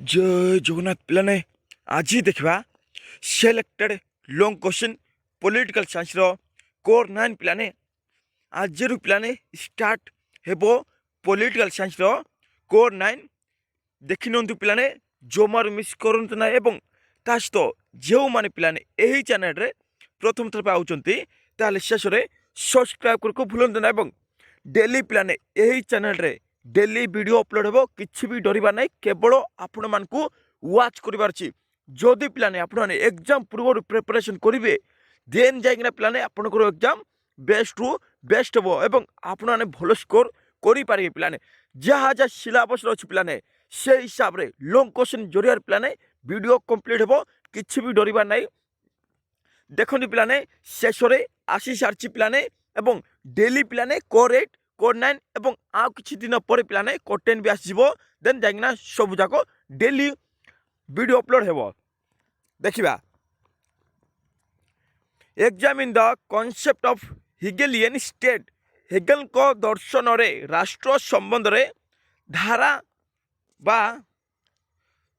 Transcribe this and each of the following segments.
जय जगन्नाथ पिलाने आज देखा selected long question political science core 9 पिलाने आज पिलाने स्टार्ट हेबो पॉलिटिकल साइंस कोर 9 देखि नंतु पिलाने जोमार मिस करंतु ना एवं ता सहित जो माने पिलाने एही चैनल रे प्रथम थर पे आउचंती ताले शेष रे सब्सक्राइब करको भूलंतु ना एवं डेली पिलाने एही चैनल रे डेली वीडियो अपलोड हो किसी भी डरवा ना केवल आपण मानकु वाच करिवार अछि जदि पिलाने आपण माने एग्जाम पूर्व प्रिपरेशन करिवे देन जाइना पिलाने आपनकर एग्जाम बेस्ट रु बेस्ट हो एवं आपण माने भलो स्कोर करि पारे पिलाने जहाँ जहाँ सिलेबस अछि पिलाने से हिसाब रे लॉन्ग क्वेश्चन जरिया पिलाने वीडियो कंप्लीट हो किसी भी डरवा ना देखो पिलाने शेष रे आसी सारछि पिलाने एवं डेली पिलाने कोर 8 कोर 9 एवं आ किछि दिन पर पिलाने कोर 10 भी आसीबो देन जाइना सब जाको डेली वीडियो अपलोड हेबो देखिबा examine the concept of Hegelian state Hegel को दर्शन रे राष्ट्र संबंध रे धारा बा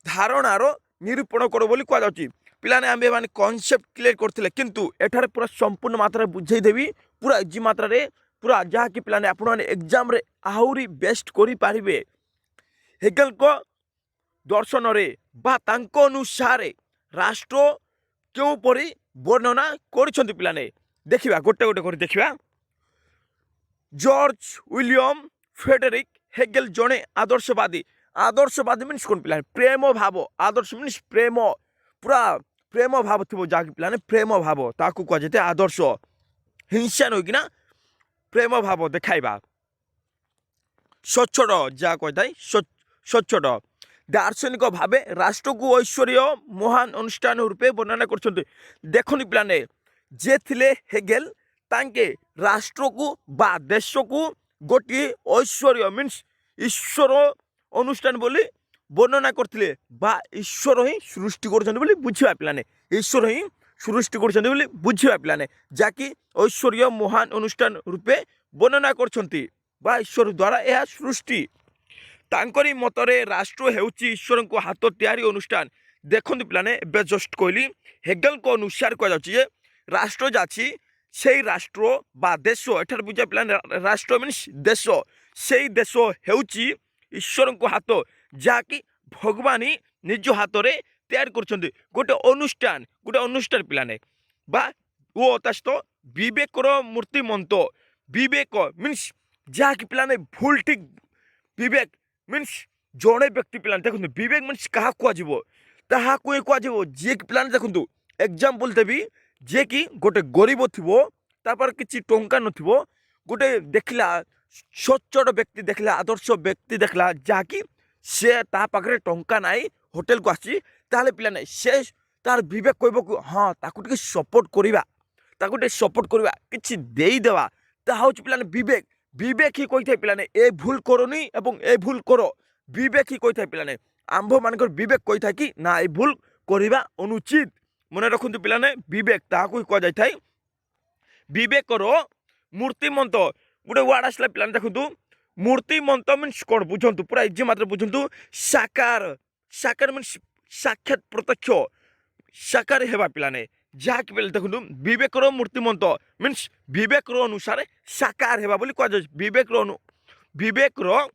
धारणार निरूपण करो बोली कह जाउची पिलाने आमे माने कॉन्सेप्ट क्लियर करथिले किंतु एठारे पूरा संपूर्ण मात्रा बुझाई देबी पूरा इजी मात्रा रे पूरा जहाँ कि पिलाने आपण माने एग्जाम रे आहुरी बेस्ट करि पारिबे हेगेल को दर्शन रे बा तांको अनुसार राष्ट्र क्यों परि वर्णना करछंती पिलाने देखिबा गोटे गोटे कर देखिबा जॉर्ज विलियम फ्रेडरिक हेगेल जणे आदर्शवादी मीन्स कौन पिलाने प्रेम भाव आदर्श मीन्स प्रेम पूरा प्रेम भाव थी जहाँ पिलाने प्रेम भाव ताकू कह जाते आदर्श हिंसा नई ना प्रेम भाव देखाइबा सच्चड़ जहाँ कही सच्चड़ दार्शनिक भाव राष्ट्र को ऐश्वर्य महान अनुष्ठान रूपे वर्णना कर देखनी पिलाने जे थिले हेगेल तांके राष्ट्र को बा देश को गोटे ऐश्वर्य मीन्स ईश्वर अनुष्ठान बोली वर्णना करथिले बा ईश्वर ही सृष्टि करछन बोली बुझिबा पिलाने ईश्वर ही सृष्टि करछन बोली बुझिबा पिलाने जाकी ऐश्वर्य महान अनुष्ठान रूपे वर्णना करछंती बा ईश्वर द्वारा यह सृष्टि तांकरी मतरे राष्ट्र हेउची ईश्वर को हाथ तैयारी अनुष्ठान देखंतु पिलाने बे जस्ट कहली हेगेल को अनुसार कह जाउची जे राष्ट्र जाची सेई राष्ट्र बा देश एठार बुझा पिलाने राष्ट्र मीन्स देश सेई देश हेउची ईश्वर को हाथ जहाँकि भगवान ही निज हाथ में तैयार कर गोटे अनुष्ठान पिलाने बा वो सहित विवेकर मूर्तिमंत विवेक मीन्स जहाँकि पिलाने भूल ठीक विवेक मीन्स जड़े व्यक्ति पिलाने देखो विवेक मीन्स क्या कह कह जी कि पिलाने देखो एग्जाम्पल देवी जे कि गोटे गरीब थी तापर किसी टंका नथिबो गोटे देखला सच्चड़ व्यक्ति देखला आदर्श व्यक्ति देखला जहाँकि से ता पाखरे टंका नाई होटेल को आसी ताले पिलाने से तार विवेक कहबो हाँ ताकू टिके सपोर्ट करिबा ताकू टिके सपोर्ट करिबा किछि देई देवा ता होच पिलाने विवेक विवेक ही कहि थाए पिलाने ए भूल करोनी एवं ए भूल करो विवेक ही कहि थाए पिलाने आंभ मानकर विवेक कहि थाए कि ना ए भूल करिबा अनुचित मने रखंतु पिलाने विवेक ताकू कह जाय थाए विवेकर मूर्तिमंत गोटे वार्ड आसला पिलाने देखंतु मूर्तिमंत मीन्स कौन बुझंतु पूरा इजी मात्र बुझंतु साकार साकार मीन्स साक्षात प्रत्यक्ष साकार हेबा पिलाने जहाँ कि देखो विवेकर मूर्तिमंत मीन्स विवेकर अनुसार साकार हेबा बोली कह विवेकर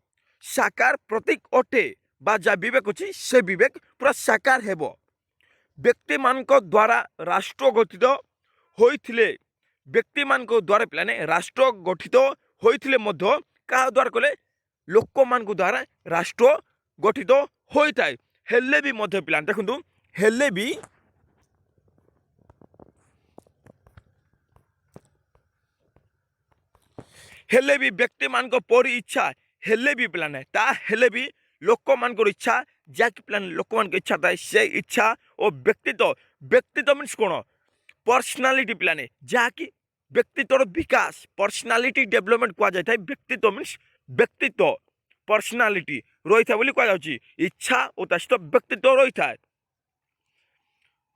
साकार प्रतीक अटे बा जा विवेक अच्छी से विवेक पूरा साकार हेब व्यक्ति मान द्वारा राष्ट्र गठित होइथिले व्यक्ति मान द्वारा पिलाने राष्ट्र गठित होइथिले मध्य क्या द्वारा कले लोक मान द्वारा राष्ट्र गठित होता है हेले भी मध्य पिला देखो हेले भी व्यक्ति मान पर इच्छा हेले भी पिलाने ता हेले भी लोक मान इच्छा जहाँकि पिलाने लोक मान इच्छा था से इच्छा और व्यक्तित्व मीन्स कौन पर्सनालीटी पिलाने जहाँकि व्यक्तित्वर विकास पर्सनालीटी डेवलपमेंट कह जाए व्यक्तित्व मीन्स व्यक्तित्व पर्सनालीटी रही था बोली कह जाउची इच्छा और ता सहित व्यक्तित्व रही था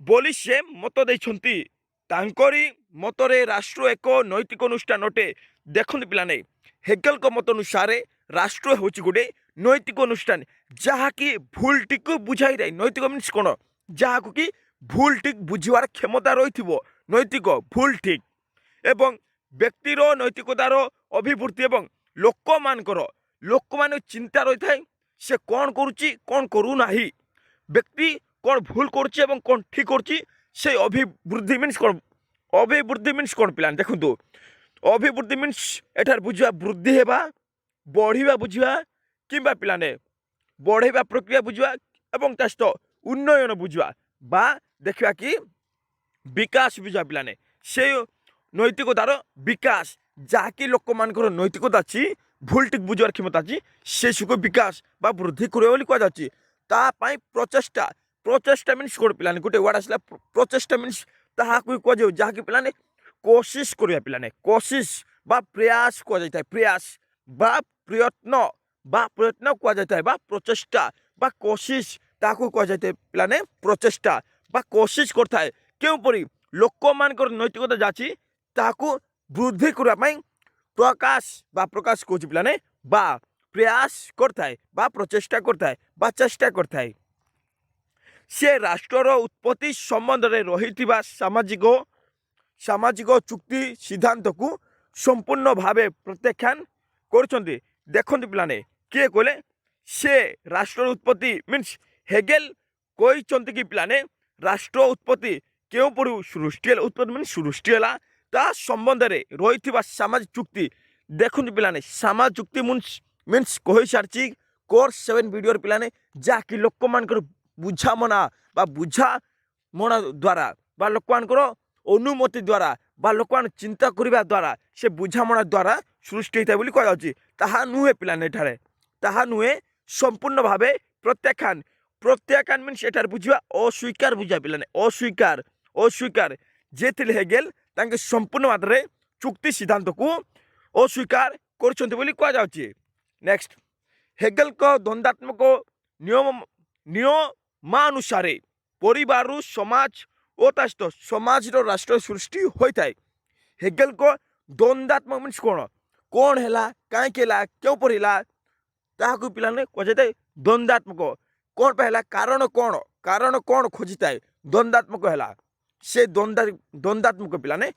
बोली से मत देइछंती तांकरी मतरे राष्ट्र एक नैतिक अनुष्ठान अटे देखते पिलाने हेगेल को मत अनुसार राष्ट्र हूँ गोटे नैतिक अनुष्ठान ଯାହାକି ଭୁଲ ଠିକକୁ ବୁଝାଇଥାଏ। ନୈତିକ ମିନ୍ସ କ'ଣ? ଯାହାକୁ କି ଭୁଲ ଠିକ ବୁଝିବାର କ୍ଷମତା ରହିଥିବ। ନୈତିକ ଭୁଲ ଠିକ ଏବଂ ବ୍ୟକ୍ତିର ନୈତିକତାର ଅଭିବୃଦ୍ଧି ଏବଂ ଲୋକମାନେ ଚିନ୍ତା ରହିଥାଏ ସେ କ'ଣ କରୁଛି କ'ଣ କରୁନାହିଁ, ବ୍ୟକ୍ତି କ'ଣ ଭୁଲ କରୁଛି ଏବଂ କ'ଣ ଠିକ କରୁଛି, সেই ଅଭିବୃଦ୍ଧି ମିନ୍ସ କ'ଣ? ଅଭିବୃଦ୍ଧି ମିନ୍ସ କ'ଣ ପିଲାମାନେ ଦେଖନ୍ତୁ, ଅଭିବୃଦ୍ଧି ମିନ୍ସ ଏଠାରେ ବୁଝିବା ବୃଦ୍ଧି ହେବା, ବଢ଼ିବା ବୁଝିବା, କିମ୍ବା ପିଲାମାନେ ବଢ଼େଇବା ପ୍ରକ୍ରିୟା ବୁଝିବା ଏବଂ ତା ସହିତ ଉନ୍ନୟନ ବୁଝିବା ବା ଦେଖିବା କି ବିକାଶ ବୁଝିବା ପିଲାମାନେ। সেই ନୈତିକତାର ବିକାଶ ଯାହାକି ଲୋକମାନଙ୍କର ନୈତିକତା ଅଛି, ଭୁଲ ଠିକ ବୁଝିବାର କ୍ଷମତା ଅଛି, ସେସବୁକୁ ବିକାଶ ବା ବୃଦ୍ଧି କରିବ ବୋଲି କୁହାଯାଉଛି। ତା ପାଇଁ ପ୍ରଚେଷ୍ଟା, ପ୍ରଚେଷ୍ଟା ମିନ୍ସ କ'ଣ ପିଲାମାନେ? ଗୋଟେ ୱାର୍ଡ ଆସିଲା ପ୍ରଚେଷ୍ଟା ମିନ୍ସ ତାହାକୁ କୁହାଯାଉ ଯାହାକି ପିଲାମାନେ କୋସିସ କରିବା ପିଲାମାନେ। କୋସିସ ବା ପ୍ରୟାସ କୁହାଯାଇଥାଏ। ପ୍ରୟାସ ବା ପ୍ରୟତ୍ନ କୁହାଯାଇଥାଏ ବା ପ୍ରଚେଷ୍ଟା ବା କୋସିସ ତାହାକୁ କୁହାଯାଇଥାଏ ପିଲାମାନେ ପ୍ରଚେଷ୍ଟା ବା କୋସିସ କରିଥାଏ। କେଉଁପରି? ଲୋକମାନଙ୍କର ନୈତିକତା ଯାହା ଅଛି ତାହାକୁ ବୃଦ୍ଧି କରିବା ପାଇଁ ପ୍ରକାଶ କହୁଛି ପିଲାମାନେ ବା ପ୍ରୟାସ କରିଥାଏ ବା ପ୍ରଚେଷ୍ଟା କରିଥାଏ ବା ଚେଷ୍ଟା କରିଥାଏ। ସେ ରାଷ୍ଟ୍ରର ଉତ୍ପତ୍ତି ସମ୍ବନ୍ଧରେ ରହିଥିବା ସାମାଜିକ ଚୁକ୍ତି ସିଦ୍ଧାନ୍ତକୁ ସମ୍ପୂର୍ଣ୍ଣ ଭାବେ ପ୍ରତ୍ୟାଖ୍ୟାନ କରୁଛନ୍ତି। ଦେଖନ୍ତୁ ପିଲାମାନେ କିଏ କହିଲେ? ସେ ରାଷ୍ଟ୍ରର ଉତ୍ପତ୍ତି ମିନ୍ସ ହେଗେଲ କହିଛନ୍ତି କି ପିଲାମାନେ ରାଷ୍ଟ୍ର ଉତ୍ପତ୍ତି କେଉଁପରି ସୃଷ୍ଟି ହେଲା, ଉତ୍ପତ୍ତି ମିନ୍ସ ସୃଷ୍ଟି ହେଲା, ତା ସମ୍ବନ୍ଧରେ ରହିଥିବା ସାମାଜିକ ଚୁକ୍ତି। ଦେଖନ୍ତୁ ପିଲାମାନେ ସାମାଜିକ ଚୁକ୍ତି ମିନ୍ସ କହିସାରିଛି କୋର୍ସ 7 ଭିଡ଼ିଓରେ ପିଲାମାନେ, ଯାହାକି ଲୋକମାନଙ୍କର ବୁଝାମଣା ଦ୍ୱାରା ବା ଲୋକମାନଙ୍କର ଅନୁମତି ଦ୍ୱାରା ବା ଲୋକମାନେ ଚିନ୍ତା କରିବା ଦ୍ୱାରା ସେ ବୁଝାମଣା ଦ୍ୱାରା ସୃଷ୍ଟି ହୋଇଥାଏ ବୋଲି କୁହାଯାଉଛି। ତାହା ନୁହେଁ ପିଲାମାନେ, ଏଠାରେ ତାହା ନୁହେଁ, ସମ୍ପୂର୍ଣ୍ଣ ଭାବେ ପ୍ରତ୍ୟାଖ୍ୟାନ ମିନ୍ସ ଏଠାରେ ବୁଝିବା ଅସ୍ୱୀକାର ବୁଝିବା ପିଲାମାନେ। ଅସ୍ୱୀକାର ଯେଥିଲେ ହେଗେଲ ତାଙ୍କେ ସମ୍ପୂର୍ଣ୍ଣ ମାତ୍ରାରେ ଚୁକ୍ତି ସିଦ୍ଧାନ୍ତକୁ ଅସ୍ୱୀକାର କରୁଛନ୍ତି ବୋଲି କୁହାଯାଉଛି। ନେକ୍ସଟ, ହେଗେଲଙ୍କ ଦ୍ୱନ୍ଦାତ୍ମକ ନିୟମାନୁସାରେ ପରିବାରରୁ ସମାଜ ଓ ତା ସହିତ ସମାଜର ରାଷ୍ଟ୍ର ସୃଷ୍ଟି ହୋଇଥାଏ। ହେଗେଲଙ୍କ ଦ୍ୱନ୍ଦାତ୍ମକ ମିନ୍ସ କ'ଣ? କ'ଣ ହେଲା, କାହିଁକି ହେଲା, କେଉଁପରି ହେଲା, ତାହାକୁ ପିଲାମାନେ କୁହାଯାଇଥାଏ ଦ୍ୱନ୍ଦାତ୍ମକ। କ'ଣ ପାଇଁ ହେଲା, କାରଣ କ'ଣ ଖୋଜିଥାଏ, ଦ୍ୱନ୍ଦାତ୍ମକ ହେଲା। ସେ ଦ୍ୱନ୍ଦାତ୍ମକ ପିଲାମାନେ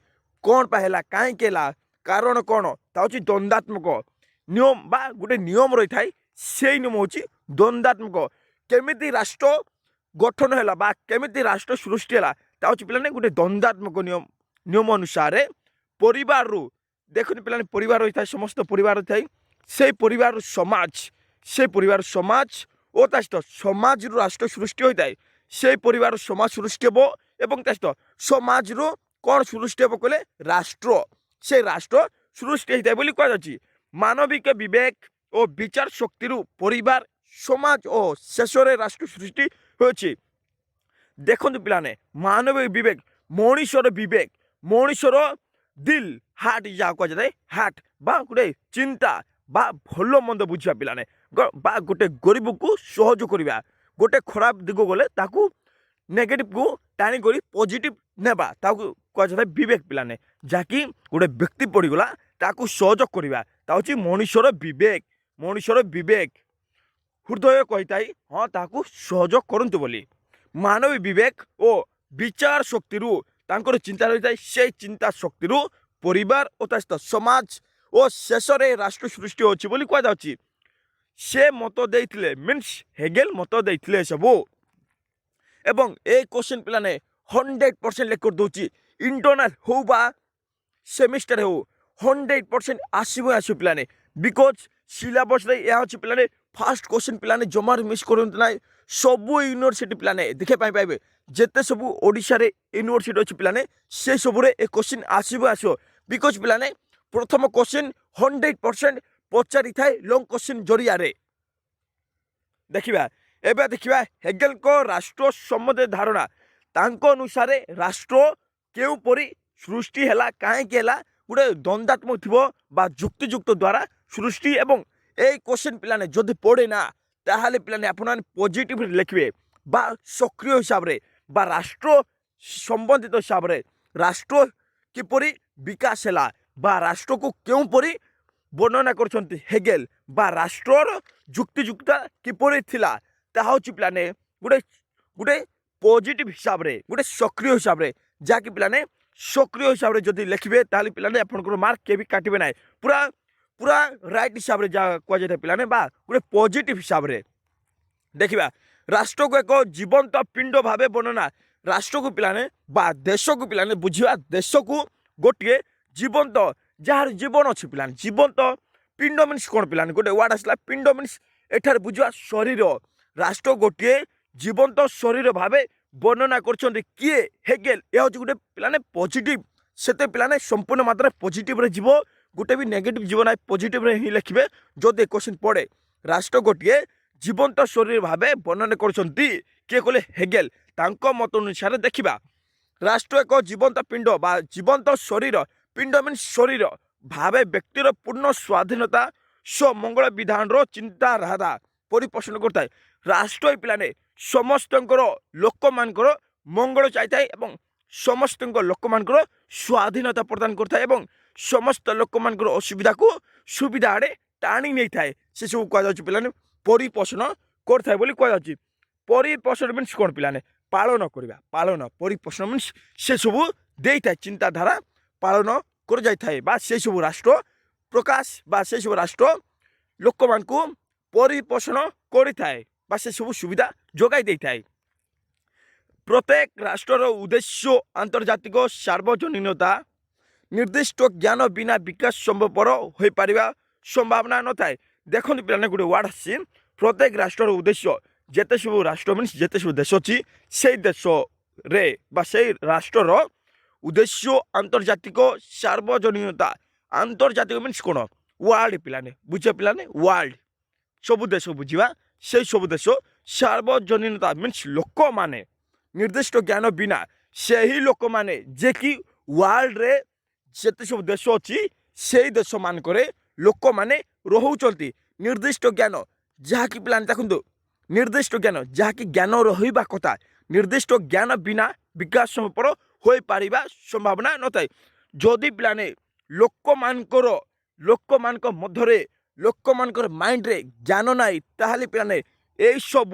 କ'ଣ ପାଇଁ ହେଲା, କାହିଁକି ହେଲା, କାରଣ କ'ଣ, ତା ହେଉଛି ଦ୍ୱନ୍ଦାତ୍ମକ। ନିୟମ ବା ଗୋଟେ ନିୟମ ରହିଥାଏ, ସେଇ ନିୟମ ହେଉଛି ଦ୍ୱନ୍ଦାତ୍ମକ। କେମିତି ରାଷ୍ଟ୍ର ଗଠନ ହେଲା ବା କେମିତି ରାଷ୍ଟ୍ର ସୃଷ୍ଟି ହେଲା, ତା ହେଉଛି ପିଲାମାନେ ଗୋଟେ ଦ୍ୱନ୍ଦାତ୍ମକ ନିୟମ ଅନୁସାରେ ପରିବାରରୁ, ଦେଖୁନି ପିଲାମାନେ ପରିବାର ରହିଥାଏ, ସମସ୍ତ ପରିବାର ଥାଏ, সেই ପରିବାର ସମାଜ ଓ ତା ସହିତ ସମାଜରୁ ରାଷ୍ଟ୍ର ସୃଷ୍ଟି ହୋଇଥାଏ। সেই ପରିବାର ସମାଜ ସୃଷ୍ଟି ହେବ ଏବଂ ତା ସହିତ ସମାଜରୁ କ'ଣ ସୃଷ୍ଟି ହେବ କହିଲେ? ରାଷ୍ଟ୍ର। সেই ରାଷ୍ଟ୍ର ସୃଷ୍ଟି ହୋଇଥାଏ ବୋଲି କୁହାଯାଉଛି। ମାନବିକ ବିବେକ ଓ ବିଚାର ଶକ୍ତିରୁ ପରିବାର, ସମାଜ ଓ ଶେଷରେ ରାଷ୍ଟ୍ର ସୃଷ୍ଟି ହୋଇଛି। ଦେଖନ୍ତୁ ପିଲାମାନେ ମାନବିକ ବିବେକ, ମଣିଷର ଦିଲ, ହାର୍ଟ ଯାହା କୁହାଯାଇଥାଏ, ହାର୍ଟ ବା ଗୋଟେ ଚିନ୍ତା ବା ଭଲ ମନ୍ଦ ବୁଝିବା ପିଲାମାନେ ବା ଗୋଟେ ଗରିବକୁ ସହଯୋଗ କରିବା, ଗୋଟେ ଖରାପ ଦିଗ ଗଲେ ତାକୁ ନେଗେଟିଭକୁ ଟାଣି କରି ପଜିଟିଭ ନେବା, ତାକୁ କୁହାଯାଇଥାଏ ବିବେକ ପିଲାମାନେ। ଯାହାକି ଗୋଟେ ବ୍ୟକ୍ତି ପଡ଼ିଗଲା ତାକୁ ସହଯୋଗ କରିବା, ତା ହେଉଛି ମଣିଷର ବିବେକ। ହୃଦୟ କହିଥାଏ ହଁ ତାହାକୁ ସହଯୋଗ କରନ୍ତୁ ବୋଲି। ମାନବିକ ବିବେକ ଓ ବିଚାର ଶକ୍ତିରୁ ତାଙ୍କର ଚିନ୍ତା ରହିଥାଏ, সেই ଚିନ୍ତା ଶକ୍ତିରୁ ପରିବାର ଓ ତା ସହିତ ସମାଜ ଓ ଶେଷରେ ରାଷ୍ଟ୍ର ସୃଷ୍ଟି ହେଉଛି ବୋଲି କୁହାଯାଉଛି। ସେ ମତ ଦେଇଥିଲେ ମିନ୍ସ ହେଗେଲ ମତ ଦେଇଥିଲେ ଏସବୁ। ଏବଂ ଏ କ୍ୱେଶ୍ଚନ୍ ପିଲାମାନେ 100% ଲେଖି କରିଦେଉଛି, ଇଣ୍ଟରନାଲ ହଉ ବା ସେମିଷ୍ଟର ହଉ 100% ଆସିବ ପିଲାମାନେ। ବିକଜ ସିଲାବସରେ ଏହା ଅଛି ପିଲାମାନେ ଫାଷ୍ଟ କ୍ୱେଶ୍ଚନ୍ ପିଲାମାନେ ଜମାରୁ ମିସ୍ କରନ୍ତୁ ନାହିଁ। ସବୁ ୟୁନିଭର୍ସିଟି ପିଲାମାନେ ଦେଖିବା ପାଇଁ ପାଇବେ, ଯେତେ ସବୁ ଓଡ଼ିଶାରେ ୟୁନିଭର୍ସିଟି ଅଛି ପିଲାମାନେ ସେ ସବୁରେ ଏ କ୍ୱେଶ୍ଚନ୍ ଆସିବ। ବିକଜ ପିଲାମାନେ ପ୍ରଥମ କ୍ୱେଶ୍ଚନ୍ 100% ପଚାରିଥାଏ ଲଙ୍ଗ କ୍ୱେଶ୍ଚନ୍ ଜରିଆରେ। ଏବେ ଦେଖିବା ହେଗେଲଙ୍କ ରାଷ୍ଟ୍ର ସମ୍ବନ୍ଧୀୟ ଧାରଣା। ତାଙ୍କ ଅନୁସାରେ ରାଷ୍ଟ୍ର କେଉଁପରି ସୃଷ୍ଟି ହେଲା, କାହିଁକି ହେଲା, ଗୋଟେ ଦ୍ୱନ୍ଦାତ୍ମକ ଥିବ ବା ଯୁକ୍ତିଯୁକ୍ତ ଦ୍ୱାରା ସୃଷ୍ଟି। ଏବଂ এই କ୍ୱେଶ୍ଚନ୍ ପିଲାମାନେ ଯଦି ପଡ଼େ ନା, ତାହେଲେ ପିଲାମାନେ ଆପଣମାନେ ପଜିଟିଭ ଲେଖିବେ ବା ସକ୍ରିୟ ହିସାବରେ ବା ରାଷ୍ଟ୍ର ସମ୍ବନ୍ଧିତ ହିସାବରେ ରାଷ୍ଟ୍ର କିପରି ବିକାଶ ହେଲା ବା ରାଷ୍ଟ୍ରକୁ କେଉଁପରି ବର୍ଣ୍ଣନା କରୁଛନ୍ତି ହେଗେଲ বা রাষ্ট্রর যুক্তিযুক্তা কিপরি থিলা তাহা হচ্ছে পিলানে গোটে গোটে পজিটিভ হিসাবে গোটে সক্রিয় হিসাবে যাকে পিলানে সক্রিয় হিসাবে যদি লেখিবে তাহলে পিলানে আপনার মার্ক কে বি কাটবে না পুরা পুরা রাইট হিসাবে যা কুযাই পিলানে বা গোটে পজিটিভ হিসাবে देखा राष्ट्र को एक जीवंत पिंड भाव वर्णना राष्ट्र को पिलाने बा देश को पिलाने बुझा देश को गोटे जीवंत जार जीवन अच्छी पिलाने जीवंत पिंड मीन्स कौन पिलाने गोटे वार्ड आसला पिंड मीन्स एठार बुझा शरीर राष्ट्र गोटे जीवंत शरीर भाव वर्णना कर किए हेगेल यह हूँ गोटे पिलाने पॉजिटिव से पिलाने संपूर्ण मात्रा पॉजिटिव रे जीव गोटे भी नेगेटिव जीवन ना पॉजिटिव रे ही लिखिए जदि क्वेश्चन पड़े राष्ट्र गोटे जीवंत शरीर भाव वर्णना कर किए कहले हेगेल तांको मत अनुसार देखा राष्ट्र एक जीवंत पिंड बा जीवंत शरीर पिंड मीन शरीर भाव व्यक्तिर पूर्ण स्वाधीनता स्वमंगल विधान चिंताधारा परिपोषण करता है राष्ट्र पिलाने समस्त लोक मानकर मंगल चाहिए समस्त लोक मानकर स्वाधीनता प्रदान करता है समस्त लोक मानकर असुविधा को सुविधा आड़े टाणी नहीं थाए से सब कह पाने परिपोषण करता बोली कह परिपोषण मीन्स कौन पिलाने पालन करवा पालन परिपोषण मीन्स से सब दे था चिंताधारा पालन कर जाए बा से सब राष्ट्र प्रकाश बा से सब राष्ट्र लोक मान को परिपोषण कर से सब सुविधा जोगाई दे था प्रत्येक राष्ट्र उद्देश्य आंतर्जातिक सार्वजनीनता निर्दिष्ट ज्ञान बिना विकास संभवपर हो पार संभावना न थाए देखो पे गोटे वार्ड आसी प्रत्येक राष्ट्र उद्देश्य जिते सब राष्ट्र मीन जिते सब देश अच्छी से देश रे बा से राष्ट्र उद्देश्य आंतर्जातिक सार्वजनीनता आंतर्जातिक मीन कौन वर्ल्ड पिलाने बुझे पिलाने वर्ल्ड सब देश बुझा से सब देश सार्वजनीनता मीन्स लोक माने निर्दिष्ट ज्ञान बिना से ही लोक माने जे कि वर्ल्ड रे जिते सब देश अच्छी से देश मानक लोक माने रोचंती निर्दिष्ट ज्ञान जहाँकि पिलाने देखो निर्दिष्ट ज्ञान जहाँकि ज्ञान रहा कथा निर्दिष्ट ज्ञान बिना विकास संपर हो पार संभावना न थाए जदि पिलाने लोक मानक मध्य लोक मानकर माइंड रे ज्ञान नाई ताहले पिलाने ए सब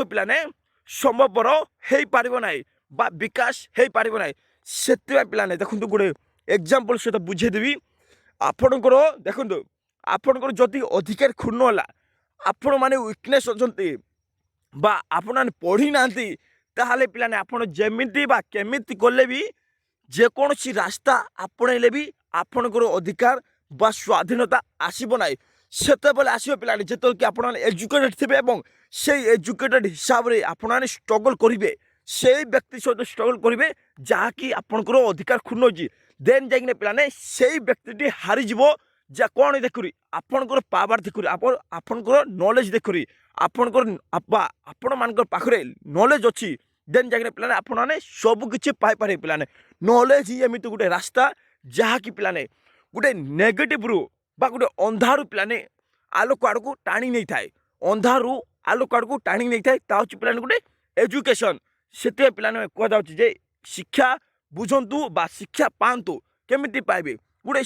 पिलाने संभवपर हो पार ना बा विकास हो पार ना से पिलाने देखो गोटे एग्जांपल सहित बुझेदेवी आपणकर देखो आपणकर जदि अधिकार क्षुण्ण है आपण मैंने वीकनेस अच्छा बा आपण मैंने पढ़ी ना ताहले पिलाने आपण जमीती बा केमिति कले भी जेकोसी रास्ता आपणैले भी आपणकर अधिकार बा स्वाधीनता आसब ना से आसो पिलाने जो कि आप एजुकेटेड थे से एजुकेटेड हिसाब से आपने स्ट्रगल करेंगे से व्यक्ति सहित स्ट्रगल करेंगे जहाँकि आपणकर अधिकार क्षुण्ण होती देन जाइए पिलाने से व्यक्ति हारीज जा कौन देखुरी आपणकर पावर देखुरी आपणकर नॉलेज देखुरी आपणकर आपण मान पाखे नॉलेज अच्छी देन जाइए पिलाने आपने सबकि पाइपर पिलाने नॉलेज ही एमती गोटे रास्ता जहाँकि पिलाने गोटे नेगेटिव रु बा गोटे अंधारू पिलाने आलोक आड़ को टाणी नहीं थाए अंधारू आलोक आड़ को टाणी नहीं थाए हूँ पिलाने गोटे एजुकेशन से पिलाने कहुचे शिक्षा बुझंतु बा शिक्षा पातु केमिति पाइबे गोटे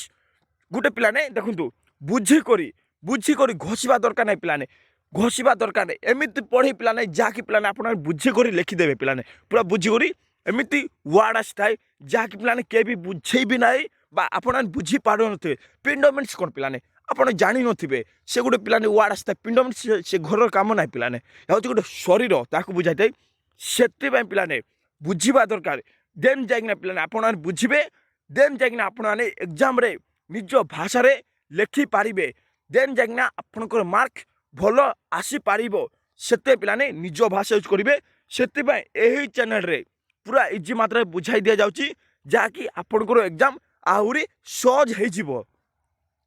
गोटे पिलाने देखु बुझिक घोषा दरकार नहीं पिलाने घोषा दरकार नहीं एमती पढ़े पिलाने जहाँकि पिलाने आप बुझिक लिखिदेवे पिलाने पूरा बुझिक एमती वार्ड आसी थाए जहाँकि पिलाने के भी बुझे भी ना बा आप बुझी पार थे पिंड मीन्स कौन पिलाने आप जानी थे से गोटे पिलाने वार्ड आसी था पिंड मीन्स से घर काम ना पिलाने हूँ गोटे शरीर ताकू बुझाई थाए से पिलाने बुझा दरकार देन जाइना पिलाने आप बुझे देन जाइना आपने एग्जाम रे निज भाषा रे लेखि पारिबे देन जाइना आपनकर मार्क भल आसी पारिबो सेते पिलाने निज भाषा यूज करेंगे से यही चैनल रे पूरा इजी मात्रा बुझाई दि जाउची जहाँकि आपनकर एग्जाम आहरी सहज हो